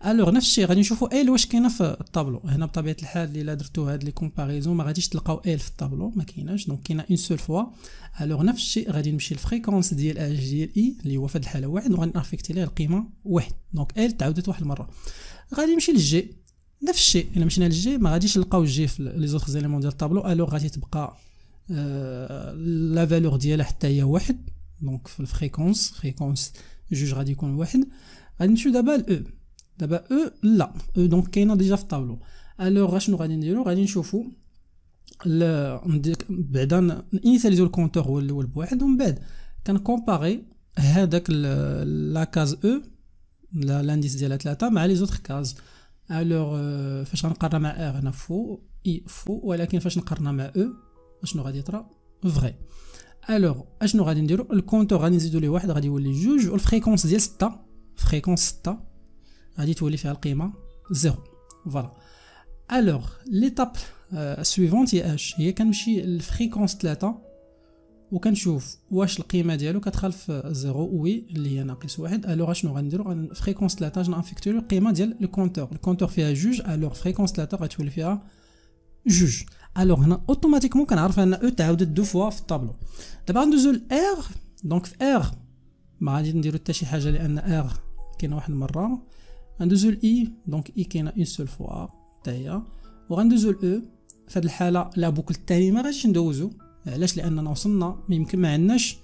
الوغ نفس الشيء غادي نشوفوا ال واش كاينه في الطابلو. هنا بطبيعه الحال الا درتو هاد لي كومباريزون ما غاديش تلقاو ال في الطابلو، ما كايناش، دونك كاينه اون سول فوا. الوغ نفس الشيء غادي نمشي للفريكونس ديال اج ديال اي اللي هو في هاد الحاله واحد، وغادي نافيكتي ليه القيمه واحد، دونك ال تعاودت واحد المره. غادي نمشي للجي نفس الشيء، الا مشينا للجي ما غاديش نلقاو الجي في لي زوطخ زيليمون ديال الطابلو. الوغ غادي تبقى لا فالور ديالها حتى هي واحد، دونك في الفريكونس جوج غادي يكون واحد. غادي نمشيو دابا ل دابا لا دونك كاينه ديجا في الطابلو. الوغ شنو غادي نديرو؟ غادي نشوفو بعدا انيسياليزو الكونتور هو الاول بواحد، ومن بعد كنكومباري هذاك لا كاز لانديس ديالها 3 مع لي زوطخ كاز. الوغ فاش غنقارن مع ار هنا فو اي فو، ولكن فاش نقارنها مع اشنو غادي يطرا؟ فغي. الوغ اشنو غادي نديرو؟ الكونتور غادي نزيدو ليه واحد غادي يولي جوج، والفريكونس ديال 6 فريكونس 6 غادي تولي فيها القيمه زيرو. فوالا. الوغ ليتاب سويفونت هي اش؟ هي كنمشي للفريكونس 3 وكنشوف واش القيمه ديالو كتخالف زيرو وي اللي هي ناقص واحد. الوغ اشنو غنديرو؟ فريكونس 3 غنافيكتيو القيمه ديال الكونتور فيها جوج، الوغ فريكونس 3 غتولي فيها جوج. الوغ هنا اوتوماتيكمون كنعرف ان او تعاودت دو فوا في الطابلو. دابا غندوزو لار، دونك في ار ما غادي نديرو حتى شي حاجه لان ار كاينه واحد المره. غندوزو لاي، دونك اي كاينه اون سول فوا حتى هي، وغندوزو لاو. في هاد الحاله لا بوكل الثاني ما غاديش ندوزو، علاش؟ لاننا وصلنا يمكن ما عندناش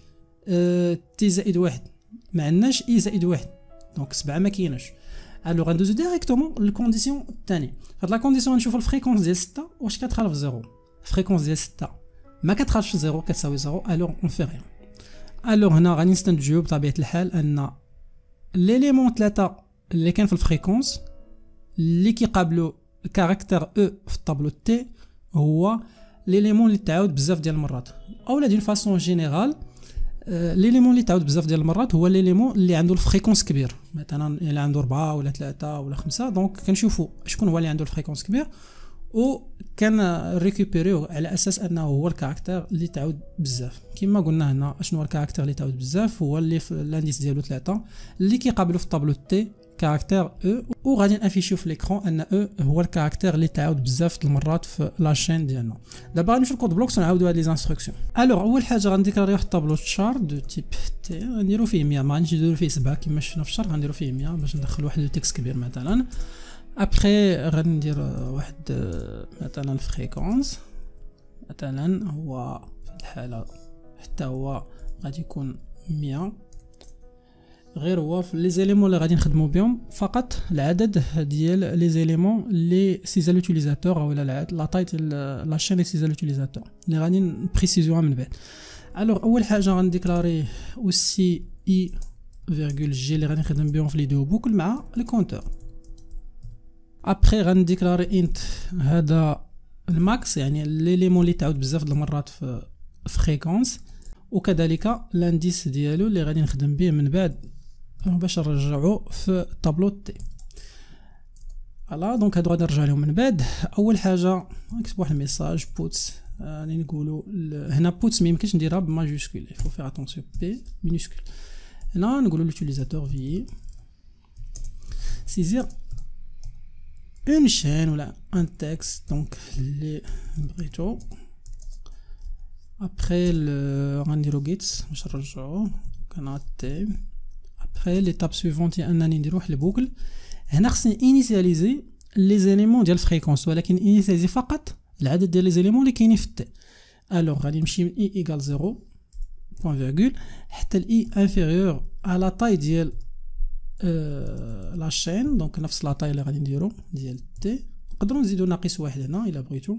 تي زائد واحد، ما عندناش اي زائد واحد، دونك 7 ما كايناش. الو غندوزو ديريكتومون للكونديسيون الثاني. هاد لا كونديسيون نشوفو الفريكونس ديال 6 واش كتخالف زيرو. الفريكونس ديال 6 ما كتخالفش زيرو، كتساوي زيرو. الو اون في ريان. الو هنا غادي نستنتجو بطبيعه الحال ان ليليمون 3 اللي كان في الفريكونس اللي كيقابلو الكاركتر او في الطابلو تي هو ليليمون اللي تعاود بزاف ديال المرات، اولا دون فاسون جينيرال ليليمون اللي تعاود بزاف ديال المرات هو ليليمون اللي عنده الفريكونس كبير. مثلا الا عنده 4 ولا 3 ولا 5، دونك كنشوفوا شكون هو اللي عنده الفريكونس كبير و كان ريكوبيريو على اساس انه هو الكاركتر اللي تعاود بزاف. كما قلنا هنا شنو هو الكاركتر اللي تعاود بزاف؟ هو اللي في الانديس ديالو 3 اللي كيقابلو في الطابلو تي كاركتر او، وغادي نافيشيو في ليكرون ان او هو الكاركتر اللي تعاود بزاف المرات في لاشين ديالنا. دابا غنمشيو للكود بلوكس ونعاودو هاد لي انستركسيون. الوغ اول حاجه غنديكلاريو واحد الطابلو تشار دو تيب تي، غنديرو فيه 100، ما غاديش نديرو فيه 7 كما شفنا في الشرح، غنديرو فيه 100 باش ندخل واحد لو تكست كبير مثلا. ابخي غادي ندير واحد مثلا الفريكونس مثلا هو في الحاله حتى هو غادي يكون 100، غير هو في لي زيليمون اللي غادي نخدمو بهم فقط العدد ديال لي زيليمون اللي سيزا لوتيليزاتور ولا لا طاي ديال لاشين اللي سيزا لوتيليزاتور اللي غادي نبريسيزيوها من بعد. الوغ اول حاجه غنديكلاري اوسي اي فيرغول جي اللي غادي نخدم بهم في لي دو بوكل مع الكونتور. ابخي غنديكلاري انت هذا الماكس يعني ليليمون اللي تعاود بزاف د المرات في فريكونس، وكذلك لانديس ديالو اللي غادي نخدم به من بعد باش نرجعو في الطابلو تي. فوالا دونك هادو غادي نرجع لهم من بعد. اول حاجه نكتب واحد الميساج بوتس، يعني نقولوا هنا بوتس ما يمكنش نديرها بماجيسكول، يفو فير اتونسيون بي مينيسكول. هنا نقولوا لوتيليزاتور في سيزير اون شين ولا ان تكست دونك اللي بغيتو. ابخي غنديرو جيتس باش نرجعو كانال تي. ابخي ليتاب سويفونت هي انني ندير واحد البوكل. هنا خصني انيسياليزي لي زيليمون ديال الفريكونس، ولكن انيسياليزي فقط العدد ديال لي زيليمون اللي كاينين في التي. الوغ غادي نمشي من اي ايكال 0 بوين فيرغول حتى الاي انفيريور على طاي ديال لاشين، دونك نفس لا طاي اللي غادي نديرو ديال تي. نقدروا نزيدو ناقص واحد هنا الا بغيتو،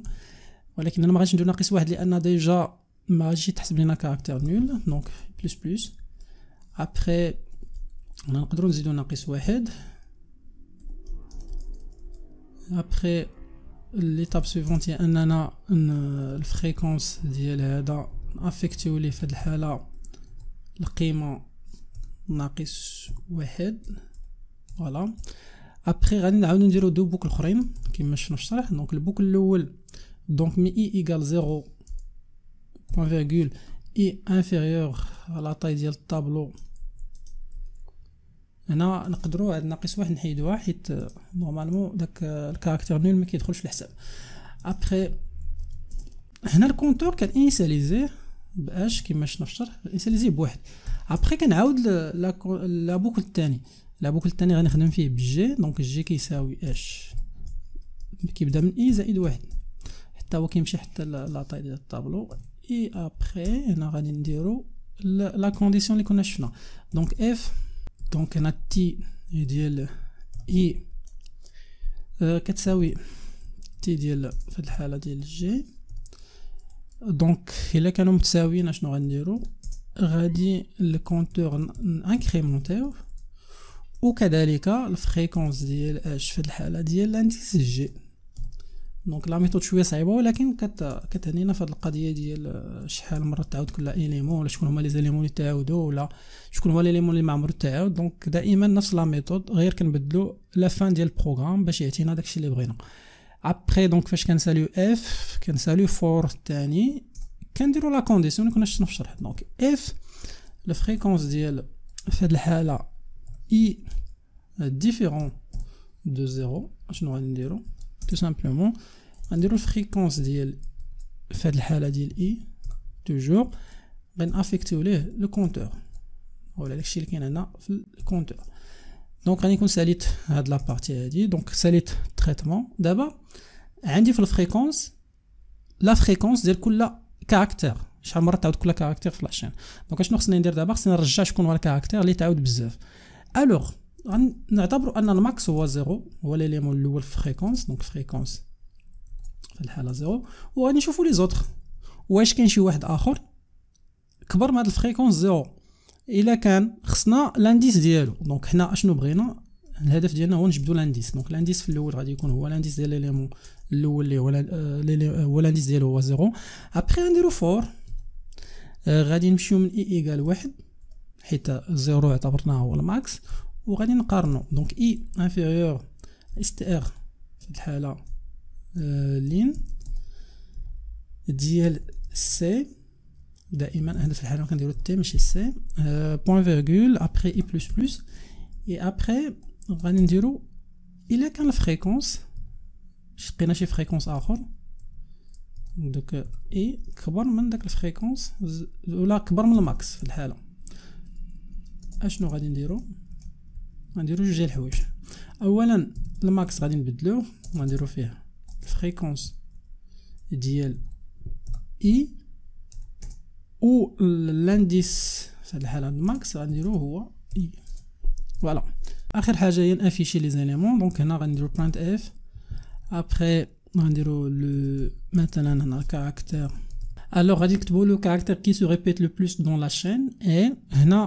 ولكن انا ما غاديش ندير ناقص واحد لان ديجا ما غاديش يتحسب لينا كاركتير نول دونك بلس بلس. ابخي نقدروا نزيدو ناقص واحد. ابخي ليتاب سويفونت هي اننا الفريكونس ديال هذا افيكتيو ليه في هذه الحاله القيمه ناقص واحد. فوالا ابخي غادي نعاودو نديرو دو بوكل اخرين كيما شفنا في الشرح. دونك البوكل الاول دونك مي اي ايكال 0 بوان فيرغول اي انفيريور على طاي ديال الطابلو. هنا نقدروا هاد ناقص واحد نحيدوها حيت نورمالمون داك الكاركتير نول ما كيدخلش في الحساب. ابخي هنا الكونتور كان انيسياليزيه باش كيما شفنا في الشرح انيسياليزيه بواحد. ابخي كنعاود لا بوكل الثاني. لا بوكل الثاني غنخدم فيه بجي. دونك جي كيساوي اش كيبدا من اي زائد واحد حتى هو كيمشي حتى لاطاي ديال الطابلو. اي ابخي هنا غادي نديرو لا كونديسيون اللي كنا شفنا. دونك اف دونك هنا تي ديال اي كتساوي تي ديال في الحاله ديال جي. دونك الا كانوا متساويين اشنو غنديرو؟ غادي الكونتور انكريمونتيو وكذلك الفريكونس ديال اش في الحاله ديال الانديس جي. دونك لا ميثود شويه صعيبه ولكن كتهنينا في هذه القضيه ديال شحال مره تعاود كل اليمون ولا شكون هما لي زاليمون اللي تعاودوا ولا شكون هو اليمون اللي ما عمرو تعاود. دونك دائما نفس لا ميثود غير كنبدلوا لا فان ديال البروغرام باش يعطينا داكشي اللي بغينا. ابري دونك فاش كنساليو اف كنساليو فور الثاني كنديروا لا كونديسيون اللي كنا شفنا في الشرح. دونك اف الفريكونس ديال في هذه الحاله اي ديفيرون دو زيرو. اشنو غادي نديرو؟ tout simplement غنديرو الفريكونس ديال في هاد الحاله ديال اي توجور غنافيكتيو ليه لو كونتور ولا داكشي اللي كاين هنا في الكونتور. دونك غادي نكون ساليت هاد لا بارتي هادي. دونك ساليت تريتمون. دابا عندي في الفريكونس لا فريكونس ديال كل كاركتير شحال مره تعاود كل كاركتير في لاشين. دونك اشنو خصني ندير دابا؟ خصني نرجع شكون هو الكاركتير اللي تعاود بزاف. الوغ نعتبروا ان الماكس هو زيرو هو ليليمون الاول في فريكونس. دونك فريكونس في الحاله زيرو وغادي نشوفوا لي زوطر واش كاين شي واحد اخر كبر من هاد الفريكونس زيرو. الا كان خصنا لانديس ديالو. دونك حنا اشنو بغينا؟ الهدف ديالنا هو نجبدوا لانديس. دونك لانديس في الاول غادي يكون هو لانديس ديال ليليمون الاول اللي هو لانديس ديالو هو زيرو. ابري غنديروا فور غادي نمشيو من اي ايكال واحد حيت زيرو اعتبرناه هو الماكس وغادي نقارنو. دونك اي انفيريور اس تي ار في الحاله لين ديال سي. دائما هنا في الحاله كنديرو تي ماشي سي بوين فيرغول ابري اي بلس بلس. اي ابري غادي نديرو الا كان الفريكونس لقينا شي فريكونس اخر دوك اي كبر من داك الفريكونس ولا كبر من الماكس في الحاله اشنو غادي نديرو؟ غنديرو جوج ديال الحوايج. اولا الماكس غادي نبدلوه غنديرو فيه الفريكونس ديال اي و لانديس في هاد الحاله الماكس غنديروه هو اي. فوالا اخر حاجه هي نافيشي لي زيليمون. دونك هنا غنديرو برانت اف ابري غنديرو لو مثلا هنا الكاركتير. alors غادي نكتبوا لو كاركتير كي سو ريبيت لو بلوس دون لا شين. اي هنا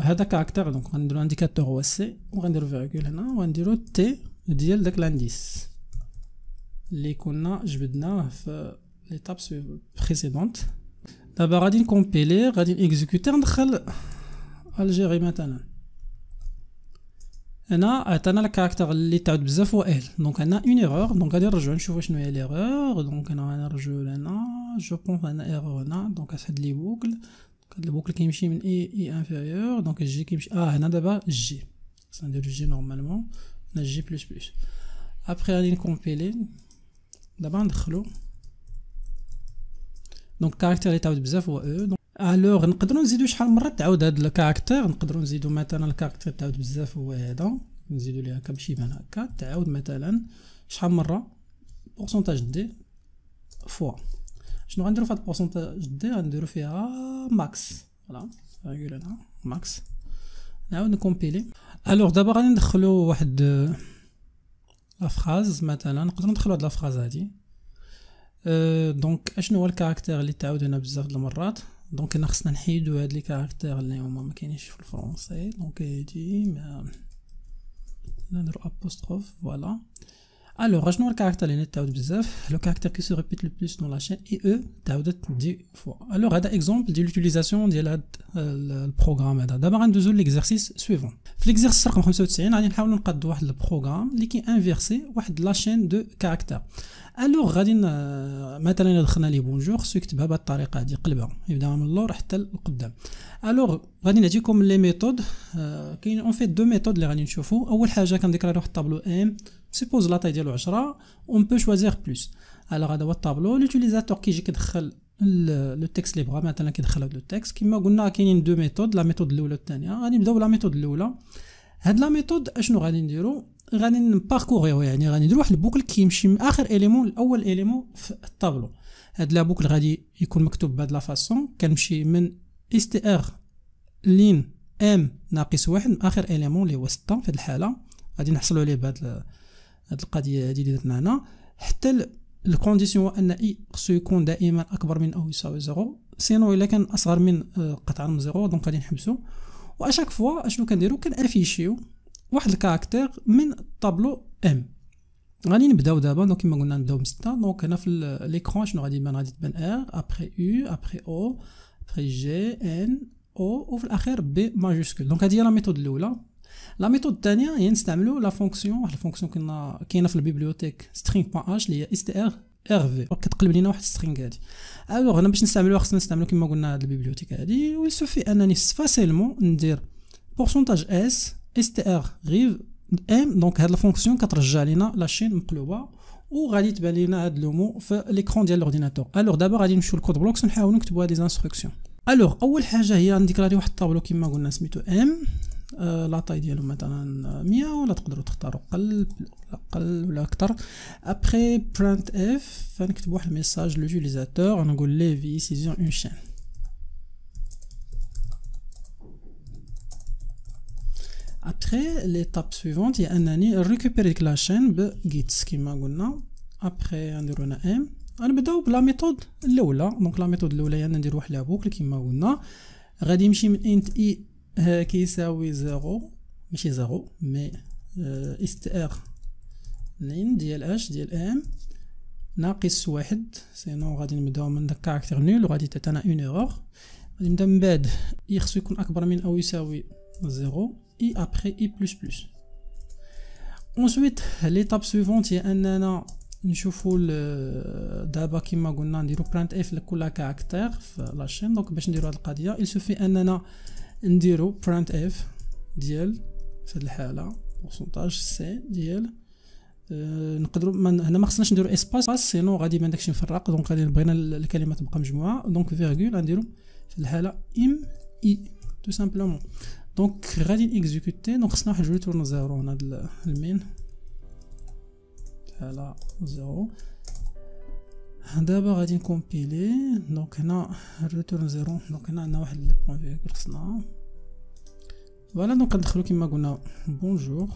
هذا كاركتير دونك غنديرو انديكاتور هو سي وغنديرو فيرغول هنا وغنديرو تي ديال داك لانديس اللي كنا جبدناه في ليتاب بريسيدونت. دابا غادي نكومبيلي غادي نيكزيكوتي ندخل الجيري مثلا. هنا عطانا الكاركتير اللي تعاود بزاف هو ال. دونك عندنا اون ايرور. دونك غادي نرجعو نشوفو شنو هي ليرور. دونك هنا غنرجعو لهنا جو بونس عندنا ايرور هنا. دونك هاد لي بوكل هاد البوكل كيمشي من اي انفيريور. دونك الجي كيمشي هنا دابا جي خصنا نديرو جي نورمالمون هنا جي بلس بلس. ابري غادي نكومبيلي دابا ندخلو. دونك الكاركتير اللي تعاود بزاف هو او. دونك الوغ نقدروا نزيدو شحال مره تعاود هاد الكاركتير. نقدروا نزيدو مثلا الكاركتير تعاود بزاف هو هذا نزيدو ليه هكا باش يبان هكا تعاود مثلا شحال مره بورسونتاج دي فوا. شنو غنديرو في هاد البورسونتاج دي؟ غنديرو فيها ماكس. فوالا فيرغول هنا ماكس. نعاود نكومبيلي. الوغ دابا غادي ندخلو واحد لا فراز مثلا. نقدروا ندخلو هاد لا فراز هادي دونك اشنو هو الكاركتير اللي تعاود هنا بزاف د المرات. دونك هنا خصنا نحيدو هاد لي كاركتير اللي هما ما كاينينش في الفرونسي. دونك يجي نديرو ابوستروف فوالا. Alors, je ne caractère le caractère qui se répète le plus dans la chaîne et eux, 10 fois. Alors, un exemple de l'utilisation de le programme. D'abord, on a l'exercice suivant. L'exercice 95, on va نقاد le programme qui inverse la chaîne de caractères. Alors, غادي مثلا دخلنا لي بونجور خصو يكتبها بهذه الطريقه هذه قلبها يبدا من اللور حتى لقدام. الوغ غادي نعطيكم لي ميثود. كاين اون فيت دو ميثود اللي غادي نشوفوا. اول حاجه كنديكلاري واحد الطابلو ام سيبوز لا طاي ديالو 10 اون بو شوازير بلس. الوغ هذا هو الطابلو. لوتيليزاتور كيجي كيدخل لو تكست اللي بغا مثلا كيدخل هذا لو تكست. كما قلنا كاينين دو ميثود، لا ميثود الاولى والثانيه. غادي نبداو بلا ميثود الاولى. هاد لا ميثود اشنو غادي نديرو؟ غادي نباركوريو يعني غادي ندير واحد البوكل كيمشي من اخر اليمون لاول اليمون في الطابلو. هاد لا بوكل غادي يكون مكتوب بهاد لا فاصون كنمشي من اس ار لين ام ناقص واحد من اخر اليمون اللي هو 6. في هاد الحاله غادي نحصلوا عليه بهاد القضيه هادي اللي درنا هنا. حتى الكونديسيون هو ان اي خصو يكون دائما اكبر من او يساوي 0. سينو الا كان اصغر من قطعا من 0 دونك غادي نحبسو. واشاك فوا اشنو كنديرو؟ كنافيشيو واحد الكاركتير من الطابلو ام. غادي نبداو دابا. دونك كما قلنا نبداو من 6. دونك هنا في ليكرون شنو غادي يبان؟ غادي تبان ار ابري يو ابري او ابري جي ان او وفي الاخير بي ماجوسكول. دونك هذه هي لا ميثود الاولى. لا ميثود الثانيه هي نستعملوا لا فونكسيون. واحد الفونكسيون كاينه في البيبليوتيك string.h اللي هي str rv كتقلب لينا واحد سترينغ هادي. الوغ هنا باش نستعملوها خصنا نستعملوا كما قلنا هاد البيبليوتيك هادي. ويسوفي انني فاسيلمون ندير بورسونتاج اس str غيف ام. دونك هاد الفونكسيون كترجع لينا لاشين مقلوبه وغادي تبان لينا هاد لو مو في ليكرون ديال الاورديناتور. الوغ دابا غادي نمشيو للكود بلوكس ونحاولوا نكتبوا هاد لي انستركسيون. الوغ اول حاجه هي نديكلاري واحد الطابلو كما قلنا سميتو ام. لا طاي ديالو مثلا 100 ولا تقدروا تختاروا اقل ولا اكثر. ابري برانت اف فنكتب واحد الميساج لوتيليزاتور نقول لي في سيزون اون شين. Après, l'étape suivante هي انني récupérer ديك لا شين بجيتس كما قلنا. ابري نديرو هنا ام. غنبداو بلا ميثود الاولى. دونك لا ميثود الاولى هي ندير واحد لا بوكل كما قلنا. غادي نمشي من انت اي كيساوي 0 ماشي 0 مي اس ار لين ديال اش ديال ام ناقص واحد. سينو غادي نبداو من داك كاركتير نول وغادي تعطينا اون ايرور. غادي نبدا من بعد اي خصو يكون اكبر من او يساوي 0 et après i++. Ensuite, l'étape suivante هي اننا نشوفوا دابا كما قلنا نديرو printf لكل كاركتير في لاشين. دونك باش نديرو هاد القضيه يسوفي اننا نديرو printf ديال في هاد الحاله بورسونتاج سي ديال نقدروا هنا ما خصناش نديرو اسباس سينو غادي يبان داكشي مفرق. دونك غادي بغينا الكلمه تبقى مجموعه. دونك فيرغول نديرو في الحاله ام اي تو سامبلومون. دونك غادي نيكزيكوتي. دونك خصنا واحد ريتورن زيرو هنا المين على زيرو. دابا غادي نكومبيلي. دونك هنا ريتورن زيرو. دونك هنا عندنا واحد البوان فيغول خصنا فوالا. دونك ندخلو كما قلنا بونجور.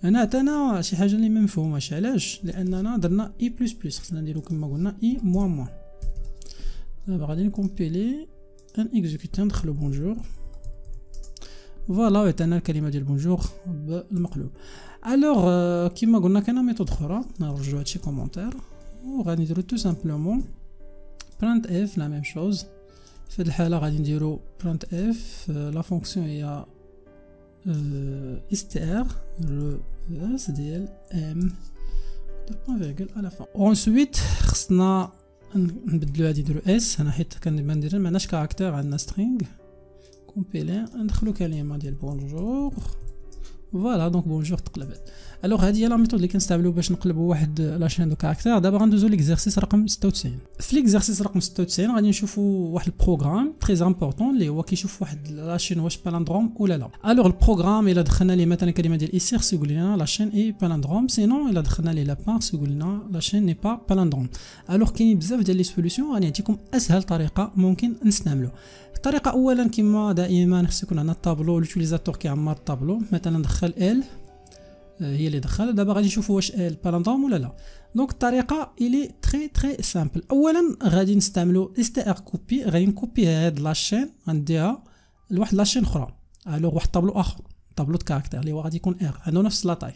هنا عطانا شي حاجه اللي ما مفهوماش علاش لاننا درنا اي بلس بلس. خصنا نديرو كما قلنا اي موان موان. دابا غادي نكومبيلي ان اكزيكوتي ندخلو بونجور فوالا وعطانا الكلمه ديال بونجور بالمقلوب. الوغ كيما قلنا كاينه ميثود اخرى نرجعوا هادشي كومونتير وغادي نديرو تو سامبلومون برانت اف لا ميم شوز. في هاد الحاله غادي نديرو برانت اف لا فونكسيون هي str ريفيرس ديال ام بوان فيرغول على فان. وانسويت خصنا نبدلو هادي نديرو اس هنا حيت كنبان ندير معناش كاركتير عندنا سترينغ كومبيلي ندخلو كلمه ديال بونجور فوالا. دونك بونجور تقلبت. الوغ هذه هي لا ميثود اللي كنستعملوا باش نقلبوا واحد لاشين دو كاركتير. دابا غندوزو ليكزارسيس رقم 96. في ليكزارسيس رقم 96 غادي نشوفوا واحد البروغرام تري امبورطون اللي هو كيشوف واحد لاشين واش بالندروم ولا لا. الوغ البروغرام الا دخلنا ليه مثلا كلمه ديال ايسير يقول لنا لاشين اي بالندروم. سينون الا دخلنا ليه لابار يقول لنا لاشين ني با بالندروم. الوغ كاينين بزاف ديال لي سوليوشن غادي نعطيكم اسهل طريقه ممكن نستعملوا. الطريقه اولا كما دائما خص يكون عندنا الطابلو لوتيليزاتور كيعمر الطابلو. مثلا ندخل ال هي اللي دخل. دابا غادي نشوفوا واش ال بالندروم ولا لا. دونك الطريقه الي تري سامبل. اولا غادي نستعملوا str كوبي، غادي نكوبي هاد لاشين غنديها لواحد لاشين اخرى. الوغ واحد طابلو اخر، طابلو د كاركتير اللي هو غادي يكون ار، عنده نفس لاطاي.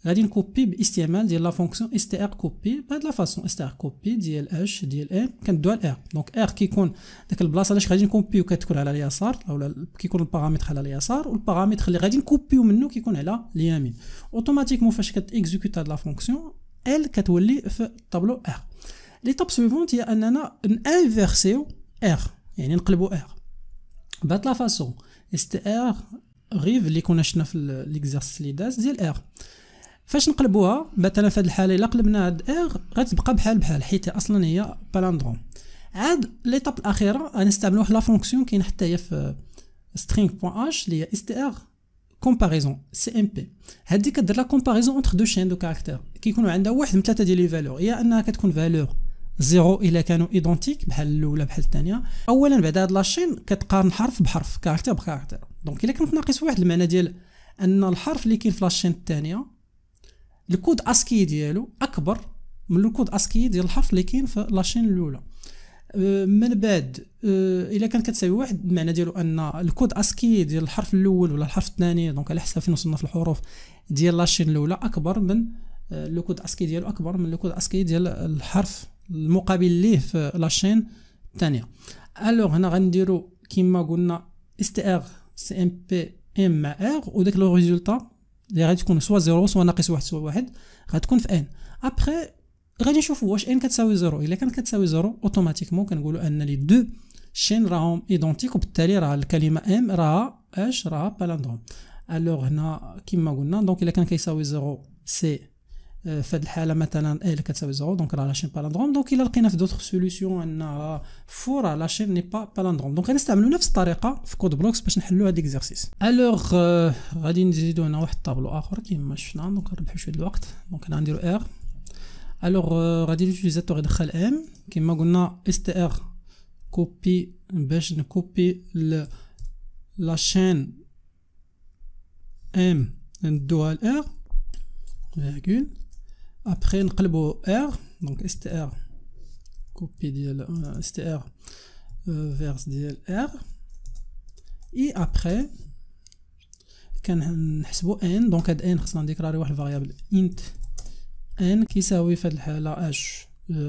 غادي نكوبي باستعمال ديال لا فونكسيون str كوبي بهاد لا فاصون. str كوبي ديال اش ديال ام كندوها لار. دونك ار كيكون داك البلاصه اللي غادي نكوبيو كتكون على اليسار، اولا كيكون البارامتر على اليسار، والبارامتر اللي غادي نكوبيو منه كيكون على اليمين. اوتوماتيكمون فاش كتيكزيكوت هاد لا فونكسيون ال كتولي في الطابلو ار. ليطاب سويفونت هي اننا نانفيرسيو ار، يعني نقلبوا ار بهاد لا فاصون. str غيف اللي كنا شفنا في ليكزارسيس اللي داز ديال ار. فاش نقلبوها مثلا في هذه الحاله الا قلبنا هاد ار غتبقى بحال حيت اصلا هي بالندروم. عاد ليطاب الاخيره غنستعملوا واحد لا فونكسيون كاينه حتى هي في string.h اللي هي str كومباريزون سي ام بي. هذه كدير لا كومباريزون اونتر دو شين دو كاركتير كيكونوا عندها واحد من ثلاثه ديال لي فالور، يا انها كتكون فالور زيرو الا كانوا ايدونتيك بحال الاولى بحال الثانيه. اولا بعد هاد لاشين كتقارن حرف بحرف، كاركتير بكاركتير. دونك الا كنت ناقص واحد المعنى ديال ان الحرف اللي كاين في لاشين الثانيه الكود اسكي ديالو اكبر من الكود اسكي ديال الحرف اللي كاين في لاشين الاولى. من بعد الا كانت كتساوي واحد المعنى ديالو ان الكود اسكي ديال الحرف الاول ولا الحرف الثاني، دونك على حسب فين وصلنا في الحروف ديال لاشين الاولى اكبر من لو كود اسكي ديالو اكبر من لو كود اسكي ديال الحرف المقابل ليه في لاشين الثانيه. الوغ هنا غنديروا كما قلنا str سي ام بي ام مع ار، وداك لو ريزولطا اللي غادي تكون سوا زيرو سوا ناقص واحد سوا واحد غتكون في ان. ابخي غادي نشوفوا واش ان كتساوي زيرو. الا كانت كتساوي زيرو اوتوماتيكمون كنقولوا ان لي دو شين راهم ايدونتيك، وبالتالي راه الكلمه ام راها بالندروم. الوغ هنا كما قلنا دونك الا كان كيساوي زيرو سي في هذه الحاله مثلا ال كتساوي زيرو دونك راه لاشين بالندروم. دونك الا لقينا في دوطخ سوليوشن ان فور راه لاشين ني با بالندروم، دونك غنستعملوا نفس الطريقه في كود بلوكس باش نحلوا هذا ليكزارسيس. الوغ غادي نزيدوا هنا واحد الطابلو اخر كما شفنا. دونك نربحوا شويه الوقت. دونك هنا نديروا ار. الوغ غادي لوتيليزاتور يدخل ام كما قلنا str كوبي باش نكوبي لاشين ام ندوها ل r فيرغول. ابخي نقلبوا r دونك str كوبي ديال str فيرس ديال r اي ابخي كنحسبوا n. دونك هاد n خصنا نديكلاري واحد الفاريابل int n كيساوي في هاد الحاله h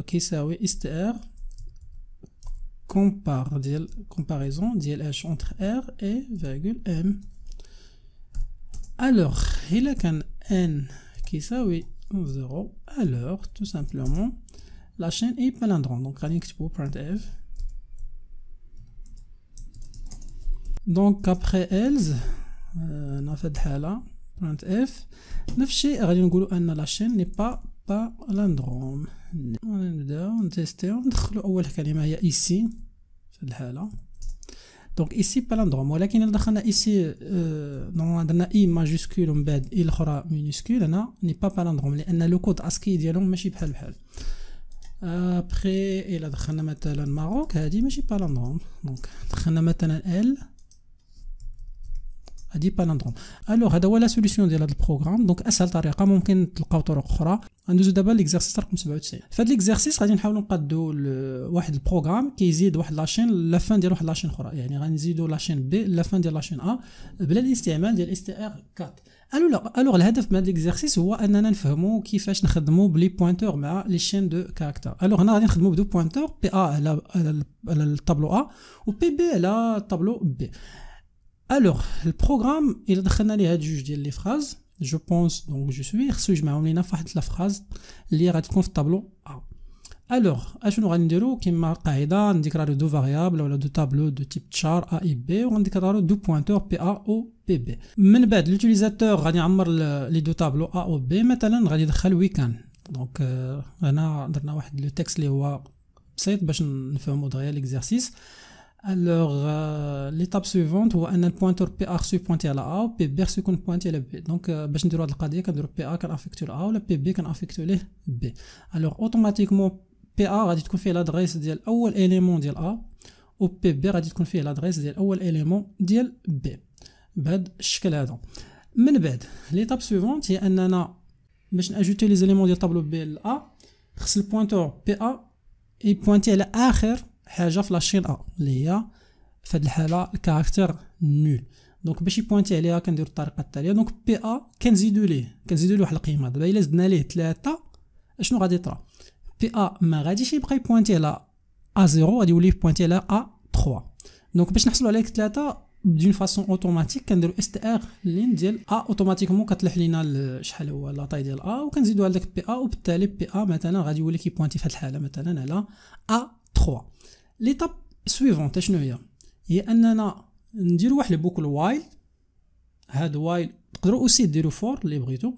كيساوي str compare ديال comparaison ديال h entre r et virgule m. alors الا كان n كيساوي 0 alors tout simplement la chaîne est palindrome. donc غادي نكتبو printf. donc après else في هاد الحاله printf نفس الشيء غادي نقولوا ان لا شين ني با بالندروم. نبداو نتيستيو ندخلوا اول كلمه هي ايسي في الحاله. دونك ايسي بالندروم، ولكن الا دخلنا ايسي نورمالمون درنا اي ماجيسكول ومن بعد اي الاخرى مينيسكول هنا ني با بالندروم لان لو كود اسكي ديالهم ماشي بحال. ابخي الا دخلنا مثلا ماروك هذه ماشي بالندروم. دونك دخلنا مثلا ال هادي بالندروم. الوغ هذا هو لا سوليسيون ديال هذا البروغرام. دونك اسهل طريقه ممكن تلقاو طرق اخرى. غندوزو دابا ليكزارسيس رقم 97. في هذا ليكزارسيس غادي نحاولوا نقادو واحد البروغرام كيزيد واحد لاشين لا فان ديال واحد لاشين اخرى، يعني غنزيدو لاشين بي لا فان ديال لاشين ا بلا الاستعمال ديال str 4. الوغ الهدف من هذا ليكزارسيس هو اننا نفهموا كيفاش نخدموا بلي بوينتور مع لي شين دو كاركتر. الوغ هنا غادي نخدموا بدو بوينتور بي ا على الطابلو ا و بي بي على الطابلو بي. الوغ البروغرام الا دخلنا ليه هاد جوج ديال لي فراز جو بونس دونك جو سوي خصو يجمعهم لينا في واحد لا فراز اللي غادي تكون في الطابلو ا. الوغ اشنو غادي نديرو كيما قاعده نديكلاريو دو فاريابل ولا دو طابلو دو تيب تشار ا اي بي وغنديكلاريو دو بوينتور بي ا او بي بي. من بعد لوتيليزاتور غادي يعمر لي دو طابلو ا او بي. مثلا غادي يدخل ويكان. دونك هنا درنا واحد لو تكست اللي هو بسيط باش نفهموا دغيا ليكزارسيس. Alors, l'étape suivante هو ان البوينتور بي ا خصو يبوينتي على ا و بي بي خصو يكون بوينتي على بي. دونك باش نديرو هاد القضيه كنديرو بي ا كنافيكتو ا ولا بي بي كنافيكتو ليه بي. الوغ اوتوماتيكمون بي ا غادي تكون فيه لادريس ديال اول اليمون ديال ا و بي بي غادي تكون فيه لادريس ديال اول اليمون ديال بي بهاد الشكل هذا. من بعد ليتاب سويفونت هي اننا باش ناجوتي لي زيليمون ديال طابلو بي ل ا، خص البوينتور بي ا يبوينتي على اخر حاجه في لاشين ا اللي هي في هذه الحاله الكاركتير نول. دونك باش يبوينتي عليها كنديرو الطريقه التاليه. دونك بي ا كنزيدو ليه واحد القيمه. دابا الا زدنا ليه 3 اشنو غادي يطرا؟ بي ا ما غاديش يبقى يبوينتي على ا 0، غادي يولي يبوينتي على ا 3. دونك باش نحصلوا على 3 بدون فاسون اوتوماتيك كنديرو اس تي ار لين ديال ا اوتوماتيكمون كتلوح لينا شحال هو لاطاي ديال ا، وكنزيدو على داك بي ا، وبالتالي بي ا مثلا غادي يولي كيبوينتي في هذه الحاله مثلا على ا 3. ليتاب سويفونت شنو هي اننا نديرو واحد البوكل وايل. هاد وايل تقدروا اوسي ديروا فور اللي بغيتو.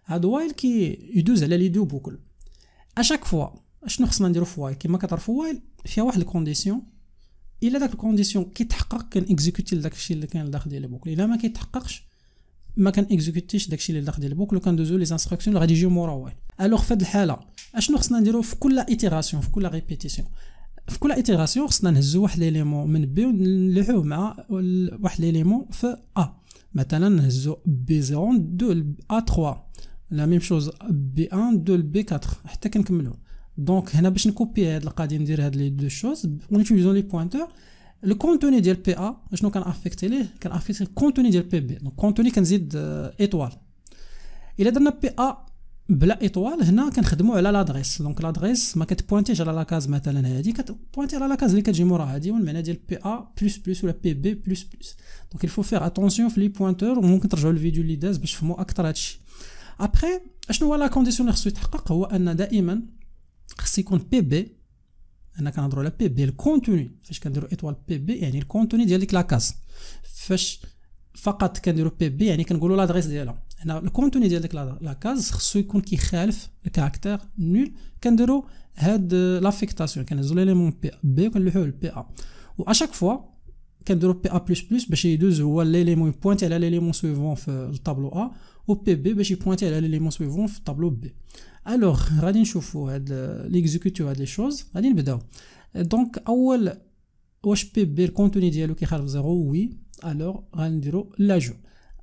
هاد وايل كي يدوز على لي دو بوكل اشاك فوا. اشنو خصنا نديرو في وايل؟ كما كتعرفوا وايل فيها واحد الكونديسيون، الا داك الكونديسيون كيتحقق كان اكزيكوتي داكشي اللي كان داخل ديال البوكل، الا ما كيتحققش ما كان اكزيكوتيش داكشي اللي داخل ديال البوكل، وكندوزو لي انستركسيون اللي غادي يجيو مورا وايل. الوغ في هاد الحاله اشنو خصنا نديرو في كل ايتيراسيون، في كل ريبيتيسيون، في كل ايتيراسيون خصنا نهزو واحد ليليمون من بي ونلوحوه مع واحد ليليمون في ا. مثلا نهزو بي 0 دو ا 3، لا ميم شوز بي 1 دو بي 4 حتى كنكملو. دونك هنا باش نكوبي هاد القضيه ندير هاد لي دو شوز ونيتيليزون لي بوينتور. لو كونتوني ديال بي ا شنو كان افيكتي ليه؟ كان افيكتي الكونتوني ديال بي بي. دونك كونتوني كنزيد ايطوال. الا درنا بي ا بلا ايطوال هنا كنخدموا على لادريس. دونك لادريس ما كتبوينتيش على لاكاز مثلا هادي، كتبوينتي على لاكاز اللي كتجي مورا هادي، والمعنى ديال بي ا بلس بلس ولا بي بي بلس بلس. دونك الفو فير اتونسيون في لي بوينتور، وممكن ترجعوا للفيديو اللي داز باش تفهموا اكثر هادشي. ابخي اشنو هو لا كونديسيون اللي خصو يتحقق؟ هو ان دائما خص يكون بي بي. انا كنهضروا على بي بي الكونتوني. فاش كنديروا ايطوال بي بي يعني الكونتوني ديال ديك لاكاز. فاش فقط كنديروا بي بي يعني كنقولوا لادريس ديالها. هنا الكونتوني ديال ديك لاكاز خصو يكون كيخالف الكاركتير نول. كنديروا هاد لافيكتاسيون، كنهزوا ليليمون بي بي وكنلوحوه لبي ا، و اشاك فوا كنديروا بي ا بلس بلس باش يدوز هو ليليمون يبوينتي على ليليمون سويفون في الطابلو ا، و بي بي باش يبوينتي على ليليمون سويفون في الطابلو بي. الوغ غادي نشوفوا هاد ليكزيكوتيو هاد لي شوز. غادي نبداو. دونك اول واش بي بي الكونتوني ديالو كيخالف 0 وي، الوغ غنديرو لاجو.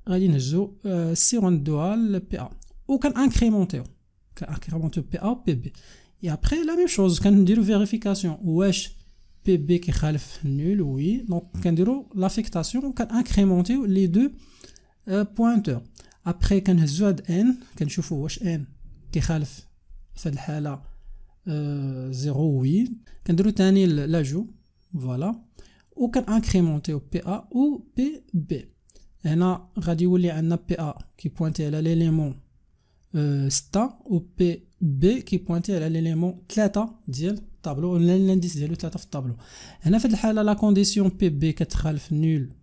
غادي نهزو سي وندوها لبي ا وكان انكريمونتيو بي ا بي بي. اي ابري لا ميم شوز كنديرو فيريفيكاسيون واش بي بي كيخالف نول وي. دونك كنديرو لافيكتاسيون وكان انكريمونتيو لي دو بوينتور. ابري كنهزو هاد ان كنشوفو واش ان كيخالف في هاد الحاله 0 وي. كنديرو تاني لاجو فوالا، وكان انكريمونتيو بي ا و بي بي. هنا غادي يولي عندنا بي ا كي بوينتي على ليليمون 6 و بي بي كي بوينتي على ليليمون 3 ديال الطابلو، ولا الانديس ديالو 3 في الطابلو. هنا في الحاله لا كونديسيون بي بي كتخالف نول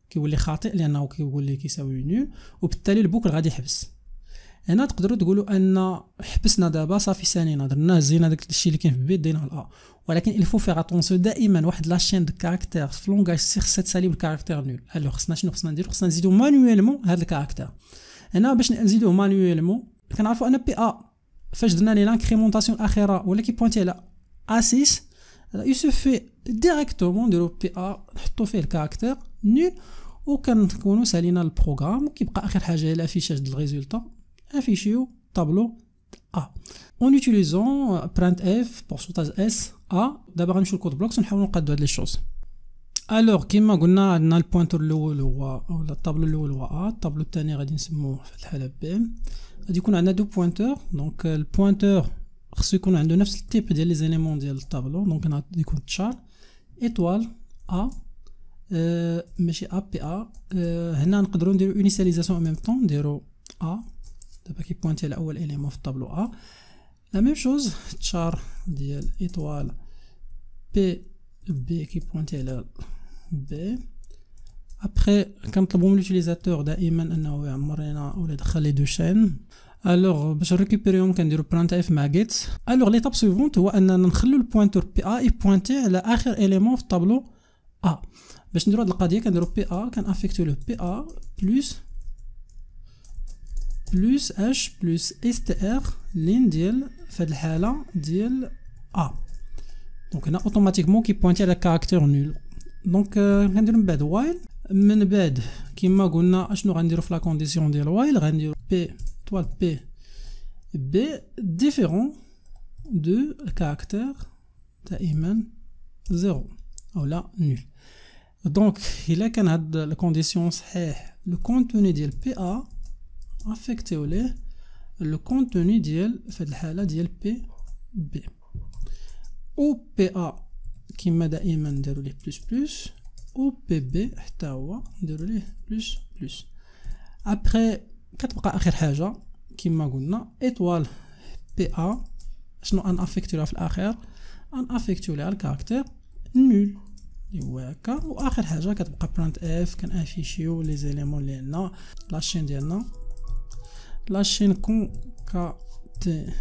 كيولي خاطئ لانه كيولي كيساوي نول، وبالتالي البوكل غادي يحبس. هنا تقدروا تقولوا ان حبسنا دابا صافي سالينا درنا هزينا داك الشيء اللي كاين في بي دينا لا، ولكن الفو فيغ اتونسيون دائما واحد لاشين دو كاركتير في لونغاج سي خصها تسالي بالكاركتير نول. الوغ خصنا شنو خصنا نديرو؟ خصنا نزيدو مانويلمون هذا الكاركتير. هنا باش نزيدوه مانويلمون كنعرفوا ان بي ا فاش درنا لي لانكريمونطاسيون الاخيره ولا كي بوينتي على ا 6 يسوفي ديريكتومون نديرو بي ا نحطو فيه الكاركتير نول، وكنكونوا سالينا البروغرام، وكيبقى اخر حاجه هي الافيشاج ديال الريزولطا afficher tableau A en utilisant printf pourcentage s a. دابا غنمشيو للكود بلوكس ونحاولوا نقادو هاد لي شوز. الوغ كيما قلنا عندنا البوينتور الاول هو ولا الطابلو الاول هو ا، الطابلو الثاني غادي نسموه في الحاله بي. غادي يكون عندنا دو بوينتور. دونك البوينتور خصو يكون عنده نفس التيب ديال لي زيليمون ديال الطابلو. دونك غادي يكون تشار ايطوال ا ماشي ا بي ا. هنا نقدروا نديرو انيسياليزاسيون ان ميم طون نديرو ا دابا كي بوينتي على اول اليمون في الطابلو ا. لا ميم شوز تشار ديال ايطوال بي بي كي بوينتي على بي. ابخي كنطلبوا من لوتيليزاتور دائما انه يعمر لنا ولا يدخل لي دو شين. الوغ باش نريكوبيريهم كنديرو برانت اف مع جيت. الوغ ليطاب سويفونت هو اننا نخلو البوينتور بي ا يبوينتي على اخر اليمون في الطابلو ا. باش نديرو هاد القضيه كنديرو بي ا كنافيكتو له بي ا بلس اش بلس اس تي ار لين ديال في هاد الحاله ديال ا. دونك هنا اوتوماتيكمون كي بوينتي على كاركتير نول. دونك كندير من بعد وايل من بعد كما قلنا اشنو غنديرو في لا كونديسيون ديال وايل، غنديرو بي étoile بي بي ديفيرون دو الكاركتير دائما زيرو او لا نول. دونك الا كان هاد الكونديسيون صحيح لو كونتوني ديال بي ا افيكتيو ليه لو كونتوني ديال في هاد الحاله ديال بي بي، و بي ا كما دائما نديرو ليه بلس بلس، و بي بي حتى هو نديرو ليه بلس بلس. ابخي كتبقى اخر حاجه كما قلنا ايطوال بي ا شنو ان افيكتو في الاخير، ان افيكتو لها الكاركتير نول هو هكا. واخر حاجه كتبقى برانت اف كنافيشيو لي زيليمون اللي عندنا لاشين ديالنا لاشين كونكاتيني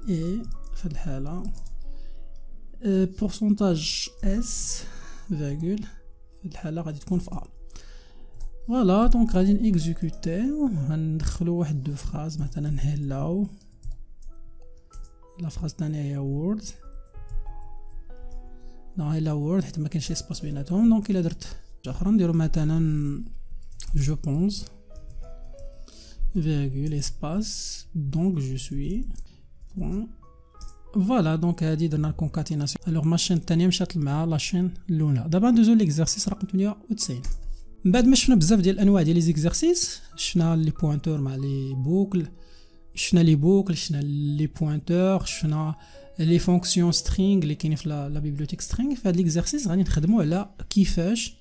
اي في الحاله pourcentage اس فيرغول في الحاله غادي تكون في ا. فوالا دونك غادي نيكزيكوتيو، غندخلو واحد دو فراز مثلا هيلاو، لا فراز الثانيه هي وورد، هيلا وورد حيت مكاينش شي سباس بيناتهم. دونك الا درت حاجه اخرى نديرو مثلا جو بونس فيرغول اسباس دونك جو سوي بوين. فوالا دونك هادي درنا الكونكاتيناسيون. الوغ ماشين الثانيه مشات مع لاشين الاولى. دابا ندوزو ليكزارسيس رقم 98. من بعد ما شفنا بزاف ديال الانواع ديال لي زيكزارسيس، شفنا لي بوينتور مع لي بوكل، شفنا لي بوكل، شفنا لي بوينتور، شفنا لي فونكسيون سترينغ اللي كاينين في لا بيبليوتيك سترينغ. في هاد ليكزارسيس غادي نخدموا على كيفاش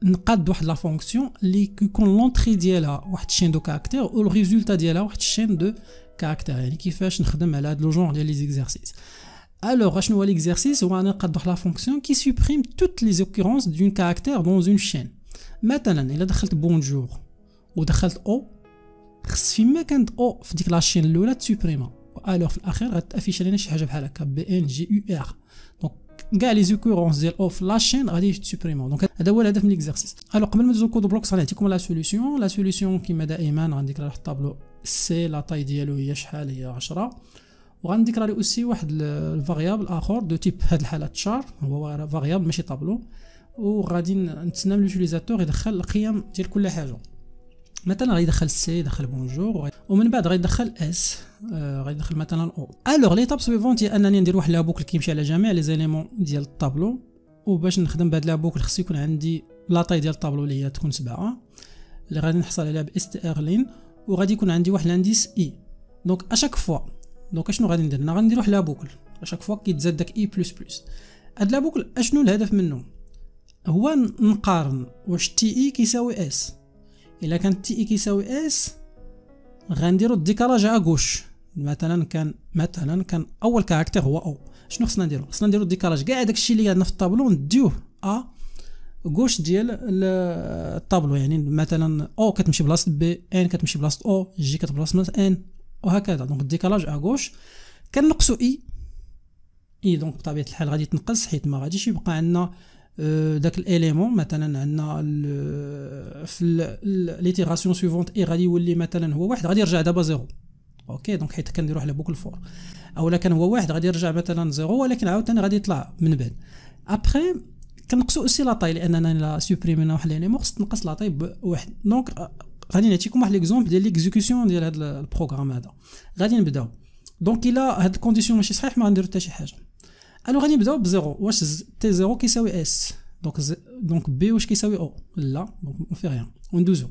نقاد واحد لا فونكسيون اللي كيكون لونطري ديالها واحد الشين دو كاركتير و الريزولتا ديالها واحد الشين دو كاركتير، يعني كيفاش نخدم على هاد لو جونغ ديال لي زيكزارسيس. الوغ شنو هو ليكزارسيس؟ هو نقاد واحد لا فونكسيون كي سوبريم توت لي زوكورونس دون كاركتير دون اون شين. مثلا الا دخلت بونجور ودخلت او، خص فيما كانت او في ديك لاشين الاولى تسوبريما، الوغ في الاخير غتافيش لنا شي حاجه بحال هكا بي ان جي يو ار. دونك كاع لي زوكورونس ديال او في لاشين غادي تسوبريمو. دونك هذا هو الهدف من ليكزارسيس. الوغ قبل ما ندوزو كود بلوكس غنعطيكم لا سوليوشن. لا سوليوشن كما دائما غنديك واحد الطابلو سي لا طاي ديالو هي شحال، هي 10، وغنديكراري اوسي واحد الفاريابل اخر دو تيب هاد الحاله تشار، هو فاريابل ماشي طابلو، وغادي نتسنى من لوتيليزاتور يدخل القيم ديال كل حاجه. مثلا غادي يدخل سي، يدخل بونجور، ومن بعد غادي يدخل اس، غادي يدخل مثلا او. الوغ ليطاب سويفونت هي انني ندير واحد لابوكل كيمشي على جميع لي زيليمون ديال الطابلو، وباش نخدم بهاد لابوكل خص يكون عندي لاطاي ديال الطابلو اللي هي تكون 7 اللي غادي نحصل عليها باس تي ار لين، وغادي يكون عندي واحد الانديس اي. دونك اشاك فوا دونك اشنو غادي ندير؟ انا غندير واحد لابوكل اشاك فوا كيتزاد داك اي بلس بلس. هاد لابوكل اشنو الهدف منه؟ هو نقارن واش تي اي كيساوي اس. الا كان تي اي كيساوي اس غنديرو الديكالاج ا غوش. مثلا كان اول كاركتير هو او، شنو خصنا نديرو؟ خصنا نديرو الديكالاج كاع داكشي اللي عندنا في الطابلو نديوه ا غوش ديال الطابلو. يعني مثلا او كتمشي بلاصه بي، ان كتمشي بلاصه او، جي كتمشي بلاصه ان، وهكذا. دونك الديكالاج ا غوش كنقصو اي دونك بطبيعه الحال غادي تنقص حيت ما غاديش يبقى عندنا داك الاليمون. مثلا عندنا في ليتيراسيون سويفونت اي غادي يولي مثلا هو واحد، غادي يرجع دابا زيرو. اوكي دونك حيت كنديرو على بوكل فور، اولا كان هو واحد غادي يرجع مثلا زيرو، ولكن عاوتاني غادي يطلع من بعد. ابخي كنقصو اوسي لاطاي لاننا لا سوبريمينا واحد الاليمون خص تنقص لاطاي بواحد. دونك غادي نعطيكم واحد ليكزومبل ديال ليكزيكسيون ديال هذا البروغرام هذا. غادي نبداو. دونك الا هاد الكونديسيون ماشي صحيح ما غنديرو حتى شي حاجه. الو غادي نبداو بزيرو. واش تي زيرو كيساوي اس؟ دونك بي واش كيساوي او؟ لا، دونك اون في ريان وندوزو.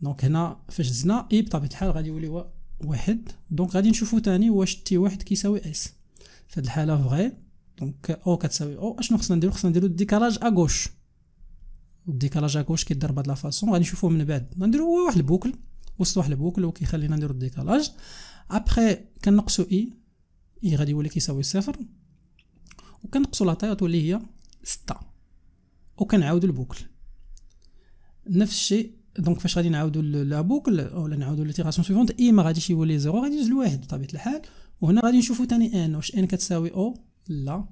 دونك هنا فاش دزنا اي بطبيعه الحال غادي يولي واحد. دونك غادي نشوفو تاني واش تي واحد كيساوي اس. في هاد الحاله فغي، دونك او كتساوي او. اشنو خصنا نديرو؟ خصنا نديرو الديكالاج ا غوش. الديكالاج ا غوش كيدار بهاد لا فاصون، غادي نشوفوه من بعد. نديرو واحد البوكل وسط واحد البوكل وكيخلينا نديرو الديكالاج. ابخي كنقصو اي غادي يولي كيساوي 0، وكنقصو لاطاي غتولي هي 6، وكنعاودو البوكل نفس الشيء. دونك فاش غادي نعاودو لا بوكل اولا نعاودو ليتيراسيون سويفونت اي ما غاديش يولي 0، غادي يوز لواحد بطبيعه الحال. وهنا غادي نشوفو ثاني ان، واش ان كتساوي او؟ لا،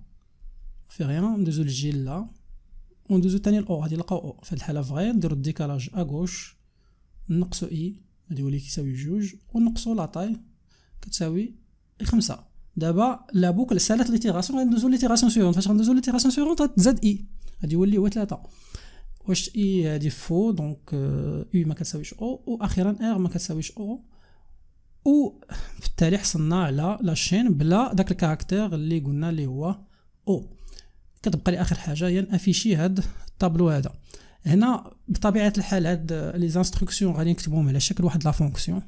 في ريان. ندوزو للجي لا، وندوزو ثاني الاو، غادي نلقاو او. في هاد الحاله فغي نديرو الديكالاج ا غوش، نقصو اي غادي يولي كيساوي 2، ونقصو لاطاي كتساوي 5. دابا لا بوكل سالات ليتيراسيون، غندوزو ليتيراسيون سويفونت. فاش غندوزو ليتيراسيون سويفونت غتزاد اي، غادي يولي هو 3. واش اي هادي فو دونك او ما كتساويش او، واخيرا ار ما كتساويش او، وبالتالي حصلنا على لاشين بلا داك الكاركتير اللي قلنا اللي هو او. كتبقى لي اخر حاجه هي نافيشي هاد الطابلو هذا. هنا بطبيعه الحال هاد لي زانستركسيون غادي نكتبوهم على شكل واحد لا فونكسيون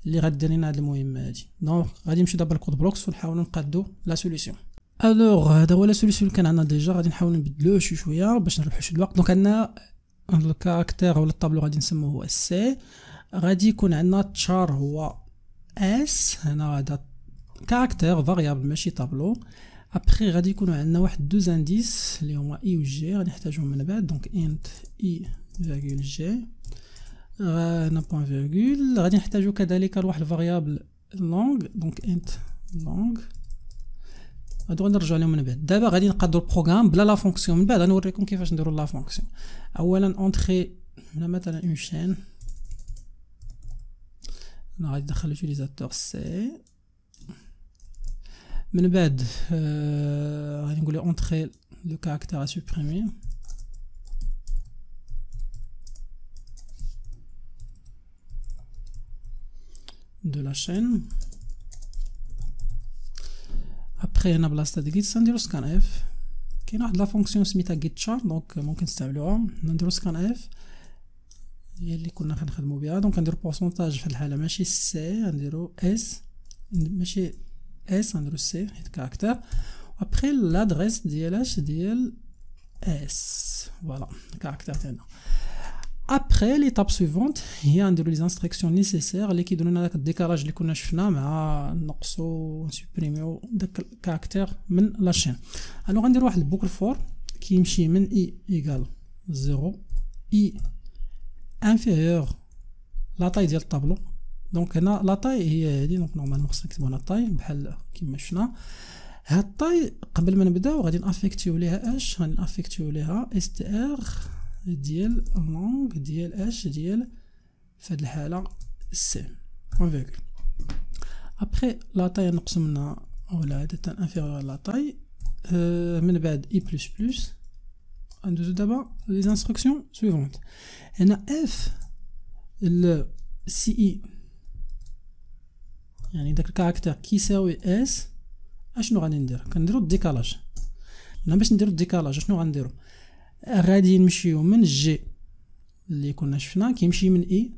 اللي غدير لنا هاد المهمه هادي. دونك غادي نمشي دابا للكود بلوكس ونحاولوا نقادو لا سوليسيون. الوغ هذا هو لا سوليسيون اللي كان عندنا ديجا، غادي نحاولوا نبدلوه شويه باش نربحوا شي الوقت. دونك عندنا الكاركتير ولا الطابلو غادي نسموه هو سي، غادي يكون عندنا تشار هو اس، هنا هذا كاركتير فاريابل ماشي طابلو. ابخي غادي يكونوا عندنا واحد دوز انديس اللي هما اي و جي غادي نحتاجهم من بعد. دونك انت اي فيرغول جي هنا بوين فيرغول. غادي نحتاجو كذلك لواحد الفاريابل لونغ، دونك انت لونغ غادي نرجعوا لهم من بعد. دابا غادي نقادو البروغرام بلا لا فونكسيون، من بعد غنوريكم كيفاش نديروا لا فونكسيون. اولا اونتري مثلا اون شين، انا غادي ندخل لوتيليزاتور سي، من بعد غادي نقول اونتري لو كاركتير ا سوبريمي، de la chaîne. Après هنا بلاصه د جيت نديرو سكان اف. كاين واحد لا فونكسيون سميتها جيت شار دونك ممكن نستعملوها. نديرو سكان اف هي اللي كنا كنخدمو بها. دونك نديرو بورسونتاج في الحاله ماشي سي، نديرو اس ماشي اس، نديرو سي حيت كاركتير. ابخي لادريس ديال ديال اس، فوالا الكاركتير تاعنا. ابخي ليطاب سويفونت هي نديرو لي انستركسيون نيسيسير اللي كيديروا لنا داك الديكالاج اللي كنا شفنا مع نقصو ونسوبريميو داك الكاركتير من لاشين. الو غندير واحد البوكل فور كيمشي من اي ايكال 0 اي انفيريور لا طاي ديال الطابلو. دونك هنا لا طاي هي هادي، دونك نورمالمون خصنا نكتبو لا طاي بحال كيما شفنا. هاد الطاي قبل ما نبداو غادي نافيكتيو ليها اش، غادي نافيكتيو ليها اس تي ار ديال لونغ ديال اش ديال في هاد الحاله سي بوين فيرغول. ابخي لا طاي نقصو منها ولا عاده انفيريور لا طاي. من بعد اي بلس بلس ندوزو دابا لي انستركسيون سويفونت. هنا اف سي اي يعني داك الكاركتير كيساوي اس، اشنو غادي ندير؟ كنديرو الديكالاج. هنا باش نديرو الديكالاج اشنو غنديرو؟ غادي نمشيو من جي اللي كنا شفنا كيمشي من اي،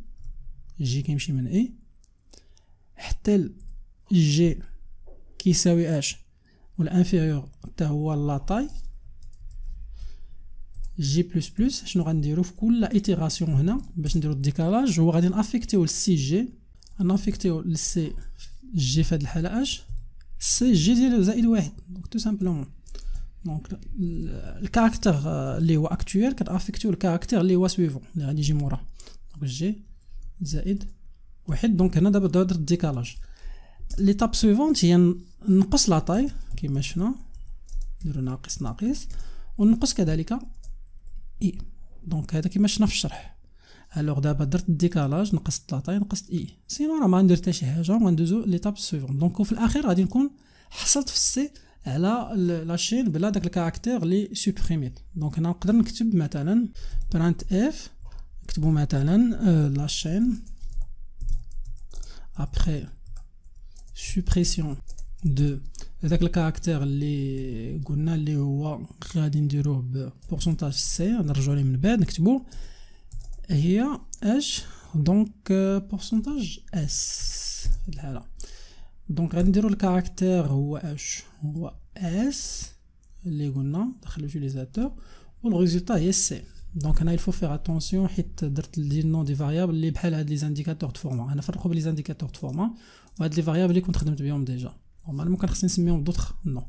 جي كيمشي من اي حتى جي كيساوي اش والانفيريور حتى هو لا طاي جي بلس بلس. شنو غنديرو في كل ايتيراسيون هنا باش نديرو الديكالاج؟ هو غادي نافيكتيو للسي جي، نافيكتيو للسي جي في هاد الحاله اش سي جي ديال زائد واحد. دونك تو سامبلومون دونك الكاركتير اللي هو اكطويل كنافيكتيو الكاركتير اللي هو سويفون اللي غادي يجي موراه. دونك جي زائد واحد. دونك هنا دابا درت الديكالاج. ليطاب سويفونت هي نقص لا طاي كيما شفنا، نديرو ناقص ناقص ونقص كذلك اي. دونك هذا كيما شفنا في الشرح. الوغ دابا درت الديكالاج، نقصت لا طاي نقصت اي، سينو راه ما ندير حتى شي حاجه وغندوزو ليطاب سويفونت. دونك في الاخير غادي نكون حصلت في السي على لاشين بلا داك الكاركتير اللي سوبريميت. دونك هنا نقدر نكتب مثلا برانت اف، نكتبو مثلا لاشين ابخي سوبريسيون دو هذاك الكاركتير اللي قلنا اللي هو غادي نديروه ببورسونتاج سي، نرجعو ليه من بعد نكتبو هي اش. دونك بورسونتاج اس في الحاله. دونك غادي نديرو الكاركتير هو اش هو اس اللي قلنا داخل لوتيليزاتور والريزولتا هي سي. دونك هنا الفو فير اتونسيون حيت درت لي نون دي فاريابل اللي بحال هاد لي زانديكاتور دو فورما. انا فرقوا بين لي زانديكاتور دو فورما وهاد لي فاريابل اللي كنت خدمت بهم ديجا. نورمالمون كان خصني نسميهم دوطخ نو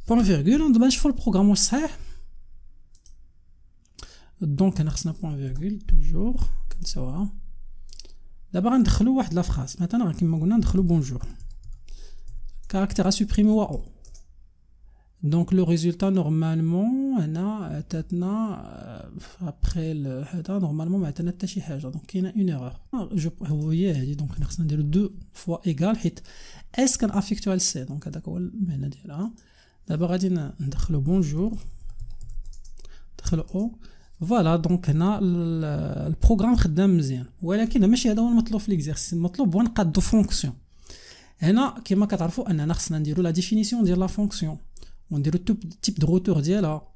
بوين فيرغول. دابا نشوفو البروغرام واش صحيح. دونك هنا خصنا بوين فيرغول توجور كنساوها. دابا غندخلو واحد لا فراس مثلا كيما قلنا ندخلو بونجور كاركتير سوبريمي هو او. دونك لو ريزولتا نورمالمون هنا عطاتنا ابخي هذا نورمالمون ما عطانا حتى شي حاجه. دونك كاينه اون ايرور هو هي هادي. دونك هنا خصنا نديرو دو فوا ايكال حيت اس كان افيكتو على سي. دونك هذاك هو المعنى ديالها. دابا غادي ندخلو بونجور ندخل او فوالا. دونك هنا البروغرام خدام مزيان، ولكن ماشي هذا هو المطلوب في ليكزارسيس. المطلوب هو نقادو فونكسيون. هنا كما كتعرفوا اننا خصنا نديرو لا ديفينيسيون ديال لا فونكسيون، ونديرو تيب دو روتور ديالها،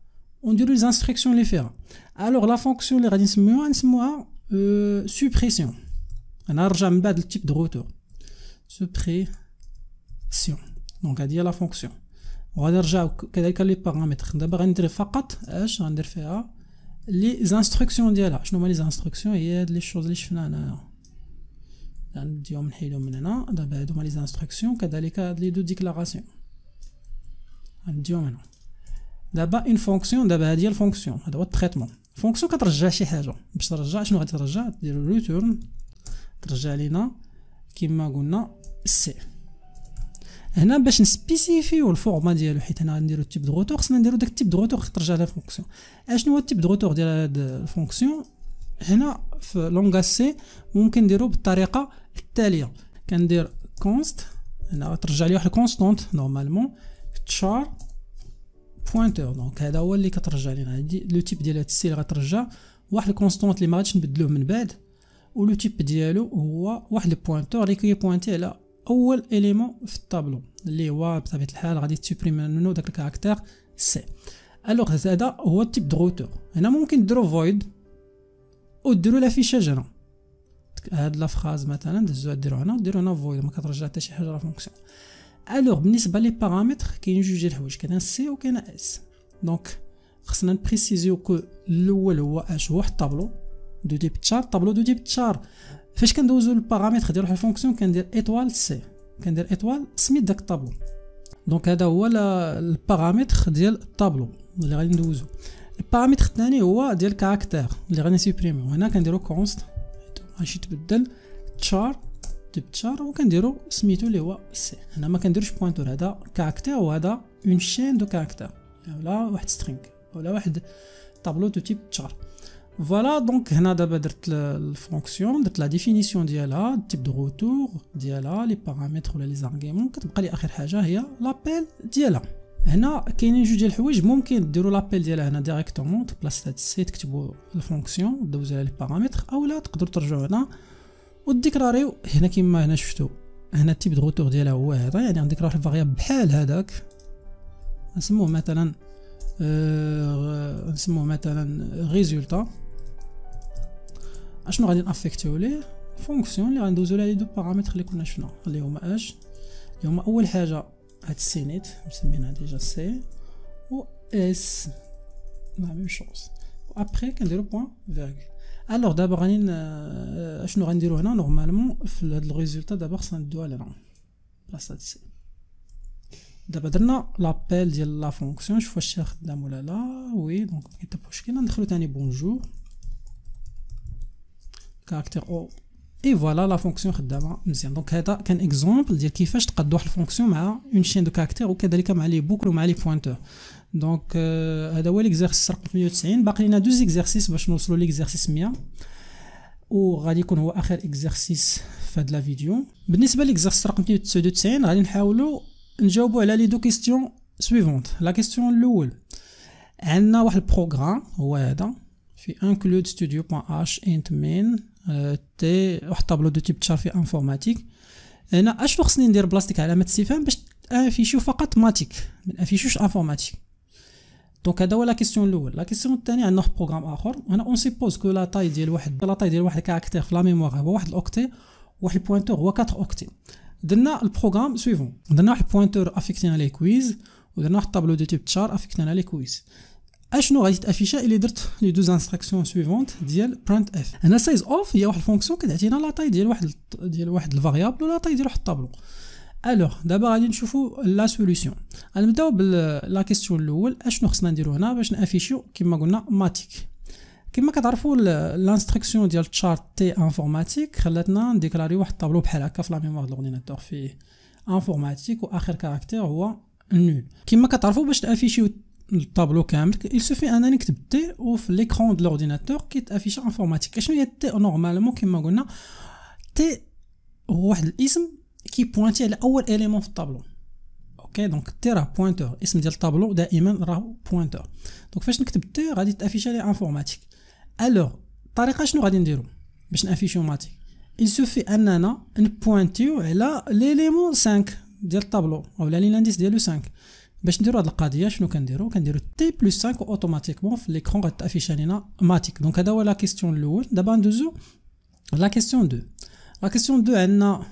ونديرو لي انستركسيون اللي فيها. الوغ لا فونكسيون اللي غادي نسموها سوبريسيون. انا نرجع من بعد للتيب دو روتور سوبريسيون. دونك هذه هي لا فونكسيون، وغادي نرجع كذلك لي بارامتر. دابا غندير فقط اش غندير فيها لي انستركسيون ديالها. شنو هما لي انستركسيون؟ هي هاد لي شوز اللي شفنا هنايا، نديهم نحيدهم من هنا. دابا هادو هما لي انستركسيون، كذلك هاد لي دو ديكلاراسيون نديهم هنا. دابا اون فونكسيون، دابا هادي هي الفونكسيون، هذا هو التريتمون. فونكسيون كترجع شي حاجه. باش ترجع شنو غادي ترجع؟ دير ريتورن، ترجع لينا كما قلنا سي. هنا باش نسبيسيفيو الفورما ديالو، حيت هنا نديرو التيب دو روتور، خصنا نديرو داك التيب دو روتور ترجع لها فونكسيون. اشنو هو التيب دو روتور ديال هاد الفونكسيون؟ هنا في لونغاج سي ممكن نديرو بالطريقه التاليه. كندير كونست، هنا ترجع لي واحد الكونستونت نورمالمون تشار بوينتر. دونك هذا هو اللي كترجع لنا لو تيب ديال هاد السي اللي غترجع واحد الكونستونت اللي ما غاديش نبدلوه من بعد، ولو تيب ديالو هو واحد البوينتور اللي كيبوينتي على اول اليمون في الطابلو، اللي هو بطبيعه الحال غادي تسوبريمي منه داك الكاركتير سي. الوغ هذا هو التيب دو روتور. هنا ممكن ديرو فويد وديروا لافيشاج هنا. هاد لا فراز مثلا دزوها ديرو هنا وديروا هنا فويد، ما كترجع حتى شي حاجه لا فونكسيون. الوغ بالنسبه لي بارامتر كاين جوج ديال الحوايج، كاين سي وكاين اس. دونك خصنا نبريسيزيو كو الاول هو اش، هو واحد الطابلو دو تيب تشار. طابلو دو تيب تشار فاش كندوزو البارامتر ديال واحد الفونكسيون كندير ايطوال سي، كندير ايطوال سميت داك الطابلو. دونك هذا هو البارامتر ديال الطابلو اللي غادي ندوزو. البارامتر الثاني هو ديال الكاركتير اللي غادي نسوبريميو. هنا كنديرو كونست ماشي تبدل تشار تيب تشار، وكنديرو سميتو اللي هو سي. هنا ما كنديروش بوينتور، هذا كاركتير وهذا اون شين دو كاركتير، ولا واحد سترينغ ولا واحد طابلو دو تيب تشار. فوالا. دونك هنا دابا درت الفونكسيون، درت لا ديفينيسيون ديالها، التيب دو روتور ديالها، لي بارامتر ولا لي زارغيمون. كتبقى لي اخر حاجه هي لابيل ديالها. هنا كاينين جوج ديال الحوايج، ممكن ديروا لابيل ديالها هنا ديريكتومون، تبلاص هاد السي تكتبوا الفونكسيون ودوزوا على لي بارامتر، اولا تقدروا ترجعوا هنا وديكلاريو هنا كما هنا شفتوا. هنا التيب دو روتور ديالها هو هذا، يعني غنديكلار واحد الفاريابل بحال هذاك نسموه مثلا ريزولتا. اشنو غادي نافيكتيو ليه؟ فونكسيون اللي غندوزو لها لي دو بارامتر اللي كنا شفنا، اللي هما اش، اللي هما اول حاجه هاد السينيت مسمينها ديجا سي و اس لا ميم شوز، و ابري كنديرو بوين فيرغول. الوغ دابا غادي اشنو غنديرو هنا نورمالمون في هاد الريزولتا. دابا خصنا ندوها لهنا بلاصه هاد السي. دابا درنا لابيل ديال لا فونكسيون، شوف واش خدام ولا لا. وي دونك كاين حتى مشكل. ندخلو ثاني بونجور كاركتير او، اي فوالا لا فونكسيون خدامه مزيان. دونك هذا كان اكزومبل ديال كيفاش تقاد واحد الفونكسيون مع اون شين دو كاركتير، وكذلك مع لي بوكل ومع لي بوينتور. دونك هذا هو ليكزارسيس رقم 190. باقي لنا دوز اكزارسيس باش نوصلوا ليكزارسيس 100، وغادي يكون هو اخر اكزارسيس في هاد لا فيديو. بالنسبه ليكزارسيس رقم 199 غادي نحاولوا نجاوبوا على لي دو كيستيون سويفونت. لا كيستيون الاول، عندنا واحد البروغرام هو هذا في include studio.h int main تي واحد طابلو دو تيب تشار في انفورماتيك. هنا اشنو خصني ندير بلاصتك علامه استفهام باش افيشيو فقط ماتيك، ما افيشوش انفورماتيك. دونك هذا هو لا كيستيون الاول. لا كيستيون الثانيه عندنا واحد بروغرام اخر. هنا اون سيبوز كو لا طاي ديال واحد كاركتير في لا ميموار هو واحد الاوكتي، واحد البوينتور هو 4 اوكتي. درنا البروغرام سويفون، درنا واحد البوينتور افيكتينا ليه كويز، ودرنا واحد طابلو دو تيب تشار افيكتينا ليه كويز. اشنو غادي تافيشا اللي درت لي دوز انستركسيون سويفونت ديال برنت اف. هنا سايز اوف هي واحد الفونكسيون كتعطينا لا طاي ديال واحد الفاريابل ولا طاي ديال واحد الطابلو. الوغ دابا غادي نشوفوا لا سوليوشن. غنبداو بلا كيستيون الاول. اشنو خصنا نديرو هنا باش نافيشيو كما قلنا ماتيك؟ كما كتعرفوا الانستركسيون ديال تشارت تي انفورماتيك خلاتنا نديكلاري واحد الطابلو بحال هكا في لا ميموار ديال الاورديناتور فيه انفورماتيك واخر كاركتير هو نول. كما كتعرفوا باش تافيشيو الطابلو كامل il suffit انني نكتب تي وفي ليكرون ديال الاورديناتور كيتافيش انفورماتيك. اشنو هي تي؟ نورمالمون كما قلنا تي هو واحد الاسم كي بوينتي على اول اليمون في الطابلو. اوكي دونك تي راه بوينتور، اسم ديال الطابلو دائما راه بوينتور. دونك فاش نكتب تي غادي تافيشا لي انفورماتيك. الوغ الطريقه شنو غادي نديرو باش نافيشيو ماتيك؟ il suffit اننا نبوينتيو على ليليمون 5 ديال الطابلو او لا لانديس ديالو 5. باش نديرو هاد القضيه شنو كنديرو تي بلس 5 اوتوماتيكمون في ليكرون غتافيشا لينا ماتيك. دونك هذا هو لا كيسيون الاول. دابا ندوزو لا كيسيون 2. لا كيسيون 2 عندنا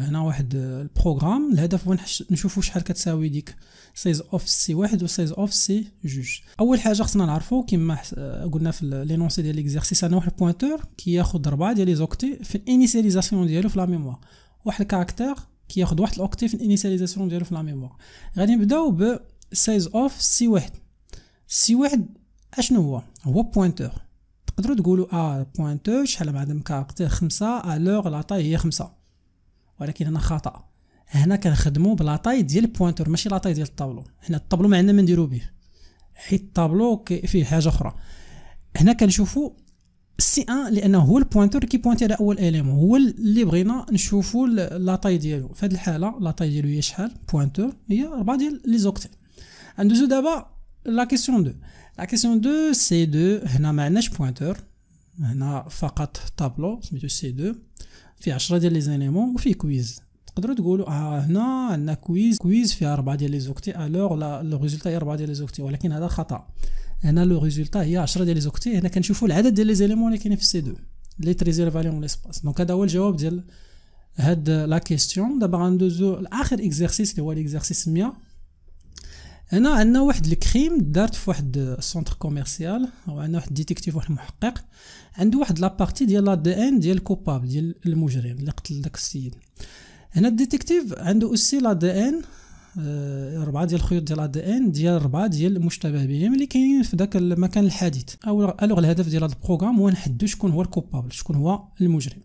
هنا واحد البروغرام، الهدف هو نشوفوا شحال كتساوي ديك سايز اوف سي 1 و سايز اوف سي 2. اول حاجه خصنا نعرفوا كما قلنا في لينونسي ديال ليكزارسيس انا واحد البوينتور كياخذ 4 ديال لي زوكتي في الانيسياليزاسيون ديالو في لا ميموار، واحد الكاركتير كياخذ واحد الاوكتي في الانيسياليزاسيون ديالو في لا ميموار. غادي نبداو ب سايز اوف سي 1. سي 1 اشنو هو بوينتور. تقدروا تقولوا بوينتور شحال معدم كاركتير 5 الوغ لا طاي هي 5، ولكن هنا خطا. هنا كنخدموا بلا طاي ديال البوينتور ماشي لا طاي ديال الطابلو. حنا الطابلو ما عندنا ما نديرو به حيت الطابلو فيه حاجه اخرى. هنا كنشوفوا سي 1 لانه هو البوينتور كيبوينتي على اول اليمون، هو اللي بغينا نشوفوا لا طاي ديالو. في هذه الحاله لا طاي ديالو هي شحال؟ بوينتور هي 4 ديال لي زوكتي. ندوزو دابا لا كيسيون 2. لا كيسيون 2 سي 2 هنا ما عندناش بوينتور، هنا فقط طابلو سميتو سي 2 فيه 10 ديال لي زيليمون وفيه كويز. تقدروا تقولوا هنا عندنا كويز فيها 4 ديال لي زوكتي الوغ لو ريزولتا هي 4 ديال لي زوكتي، ولكن هذا خطا. هنا لو ريزولتا هي 10 ديال لي زوكتي. هنا كنشوفوا العدد ديال لي زيليمون اللي كاينين في سي 2 لي تريزير فاليون ليسباس. دونك هذا هو الجواب ديال هاد لا كيسيون. دابا غندوزو لاخر اكزرسيس اللي هو الاكزرسيس 100. هنا عندنا واحد الكريم دارت في واحد السونتر كوميرسيال، او عندنا واحد ديتيكتيف واحد المحقق عنده واحد لابارتي ديال لا دي ان ديال الكوبابل ديال المجرم اللي قتل داك السيد. هنا الديتيكتيف عنده اوسي لا دي ان 4 ديال الخيوط ديال لا دي ان ديال 4 ديال المشتبه بهم اللي كاينين في داك المكان الحادث. الوغ الهدف ديال هذا البروغرام هو نحددوا شكون هو الكوبابل، شكون هو المجرم.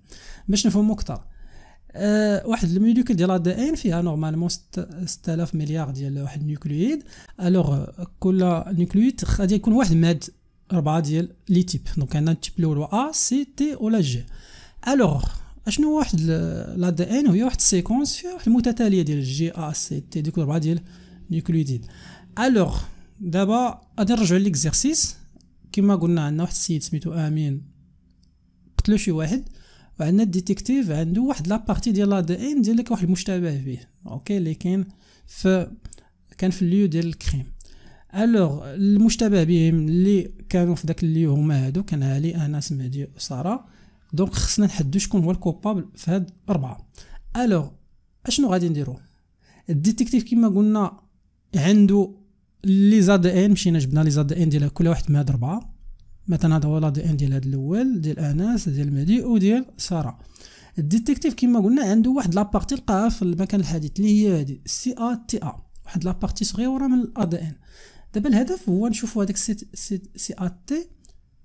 باش نفهموا اكثر واحد الموليكول ديال لا دي ان فيها نورمالمون 6000 مليار ديال واحد النيوكلييد. الوغ كل نيوكلييد غادي يكون واحد ماد 4 ديال لي تيب. دونك عندنا التيب الاول هو ا سي تي ولا جي. الوغ اشنو هو واحد لا دي ان هي واحد السيكونس فيها واحد المتتاليه ديال جي ا سي تي ديك 4 ديال نيوكلييد. الوغ دابا غادي نرجعوا ليكزارسيس. كما قلنا عندنا واحد السيد سميتو امين قتلو شي واحد، وعندنا الديتيكتيف عنده واحد لابارتي ديال لا دي ان ديال واحد المشتبه به اوكي اللي كان في الليو ديال الكريم. الوغ المشتبه بهم اللي كانوا في داك الليو هما هادو، كان علي انس مهدي وساره. دونك خصنا نحددوا شكون هو الكوبابل في هاد 4. الوغ اشنو غادي نديرو؟ الديتيكتيف كما قلنا عنده لي زاد ان، مشينا جبنا لي زاد ان ديال كل واحد من هاد 4. مثلا هذا هو لا دي ان ديال هاد الاول ديال انس ديال مهدي وديال ساره. الديتيكتيف كما قلنا عنده واحد لابارتي لقاها في المكان الحادث اللي هي هادي سي ا تي ا، واحد لابارتي صغيره من الا دي ان. دابا الهدف هو نشوفوا هذاك سي ا تي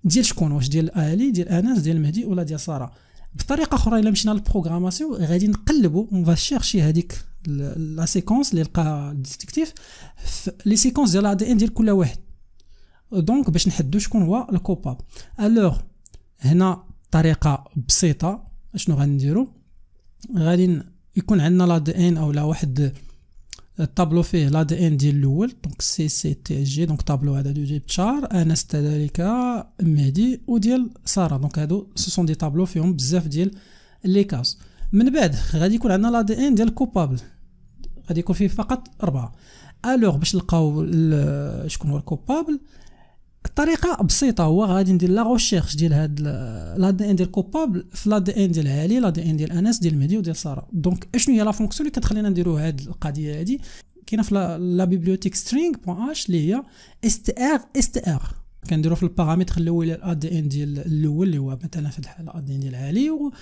ديال شكون، واش ديال علي ديال انس ديال مهدي ولا ديال ساره. بطريقه اخرى الا مشينا للبروغراماسيون غادي نقلبوا اون فا شيرشي هذيك لا سيكونس اللي لقاها الديتيكتيف في لي سيكونس ديال لا دي ان ديال كل واحد، دونك باش نحددوا شكون هو الكوباب. الوغ هنا طريقه بسيطه اشنو غنديروا؟ غادي يكون عندنا لا دي ان او لا واحد الطابلو فيه لا دي ان ديال الاول، دونك سي سي تي جي. دونك طابلو هذا ديال تشار انس كذلك مهدي وديال ساره. دونك هادو سو سون دي طابلو فيهم بزاف ديال لي كاس. من بعد غادي يكون عندنا لا دي ان ديال الكوبابل، غادي يكون فيه فقط 4. الوغ باش نلقاو شكون هو الكوبابل الطريقه بسيطه، هو غادي ندير لا ريشيرش ديال هاد لا دي ان ديال كوبابل في لا دي ان ديال علي، لا دي ان ديال انس ديال مهدي وديال ساره. دونك اشنو هي لا فونكسيون اللي كتخلينا نديرو هاد القضيه هادي؟ كاينه في لا بيبليوتيك string.h اللي هي str كنديرو في البارامتر الاول لا دي ان ديال الاول اللي هو مثلا في الحاله لا دي ان ديال علي، و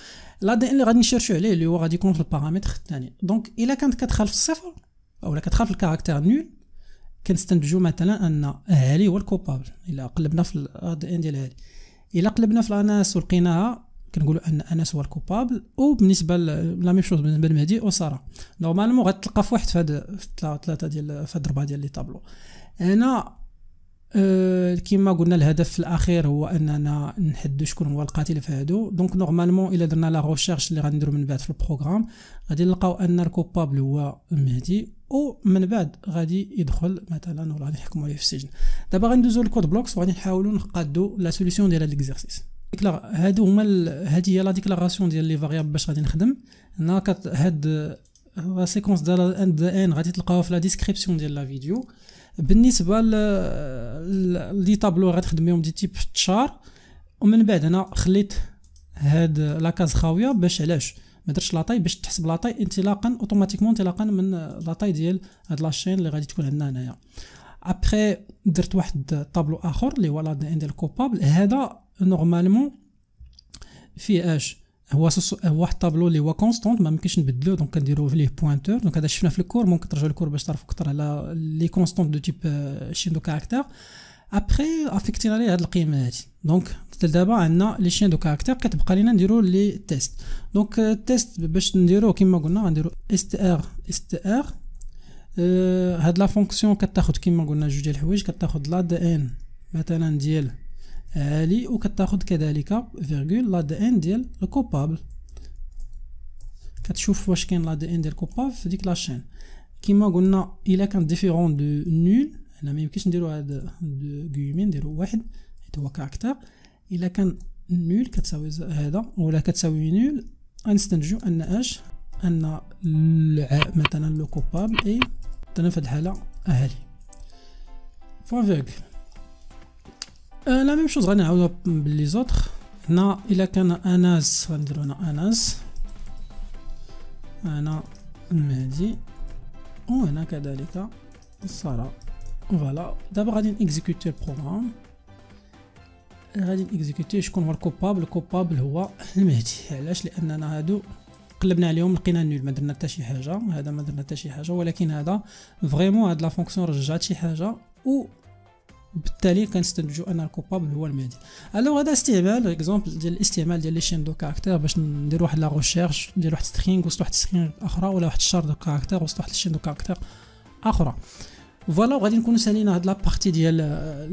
لا دي ان اللي غادي نشيرشو عليه اللي هو غادي يكون في البارامتر الثاني. دونك الا كانت كتخالف الصفر او كتخالف الكاركتير نول كنستنتجوا مثلا ان علي هو الكوبابل. الا قلبنا في لا دي ان ديال علي، الا قلبنا في انس ولقيناها كنقولوا ان انس هو الكوبابل. وبالنسبه لا ميم شوز بالنسبه لمهدي وساره نورمالمون غتلقى في واحد في هاد 3 ديال في 4 ديال لي طابلو. هنا كما قلنا الهدف في الاخير هو اننا نحددوا شكون هو القاتل في هادو. دونك نورمالمون الا درنا لا ريشيرش اللي غنديروا من بعد في البروغرام غادي نلقاو ان الكوبابل هو مهدي ومن بعد غادي يدخل مثلا ولا غادي نحكموا عليه في السجن. دابا غندوزو للكود بلوكس وغادي نحاولوا نقادو لا سوليسيون ديال هاد ليكزارسيس. هادو هما هادي هي لا ديكلاراسيون ديال لي فاريابل باش غادي نخدم. هنا هاد لا سيكونس ديال اند ان غادي تلقاوها في لا ديسكريبسيون ديال لا فيديو. بالنسبه لي طابلو غادي نخدم بهم دي تيب تشار، ومن بعد هنا خليت هاد لاكاز خاويه باش علاش ما درتش لاطاي باش تحسب لاطاي انطلاقا اوتوماتيكمون انطلاقا من لاطاي ديال هاد لاشين اللي غادي تكون عندنا هنايا. ابخي درت واحد طابلو اخر اللي هو لا دي ان ديال كوبابل. هذا نورمالمون فيه اش هو واحد طابلو اللي هو كونستونت ما ممكنش نبدلو، دونك كنديرو فيه بوينتور. دونك هذا شفنا في الكور، ممكن ترجعوا للكور باش تعرفوا اكثر على لي كونستونت دو تيب شين دو كاركتير. ابخي افيكتينا ليه هاد القيمه هادي. دونك دابا عندنا لي شين دو كاركتير كتبقى لينا نديرو لي تيست. دونك التيست باش نديروه كما قلنا غنديرو str هاد لا فونكسيون كتاخذ كما قلنا جوج ديال الحوايج، كتاخذ لا دي ان مثلا ديال عالي وكتاخذ كذلك فيرغول لا دي ان ديال الكوبابل. كتشوف واش كاين لا دي ان ديال الكوبابل في ديك لاشين. كما قلنا الا كان ديفيرون دو نول هنا ما يمكنش نديرو هاد دو غيومين، نديرو واحد حيت هو كاركتر. الا كان نول كتساوي هذا ولا كتساوي نول غنستنتجو ان اش ان مثلا لو كوبابل اي مثلا في هاد الحاله اهالي بوان فيرغول. لا ميم شوز غادي نعاودوها باللي زوطخ. هنا الا كان اناس غنديرو هنا اناس، هنا المهدي، وهنا كذلك سارة. فوالا دابا غادي نيكزيكوتي البروغرام. غادي نيكزيكوتي شكون هو الكوبابل. الكوبابل هو المهدي. علاش؟ لاننا هادو قلبنا عليهم لقينا نول، ما درنا حتى شي حاجه. هذا ما درنا حتى شي حاجه، ولكن هذا فريمون هاد لا فونكسيون رجعت شي حاجه، وبالتالي كنستنتجوا ان الكوبابل هو المهدي. الوغ هذا استعمال اكزومبل ديال الاستعمال ديال لي شين دو كاركتير باش ندير واحد لا ريشيرش، ندير واحد سترينغ وسط واحد سترينغ اخرى، ولا واحد الشار دو كاركتير وسط واحد الشين دو كاركتير اخرى. فوالا وغادي نكونوا سالينا هاد لابارتي ديال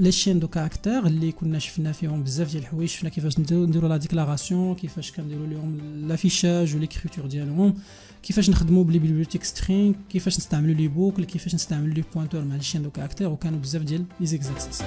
لي شين دو كاركتير اللي كنا شفنا فيهم بزاف ديال الحوايج. شفنا كيفاش نديروا لا ديكلاراسيون، كيفاش كنديروا لهم لافيشاج وليكريتور ديالهم، كيفاش نخدموا بلي بيبليوتيك سترينغ، كيفاش نستعملوا لي بوكل، كيفاش نستعملوا لي بوينتور مع لي شين دو كاركتير، وكانوا بزاف ديال لي زيكزارسيس.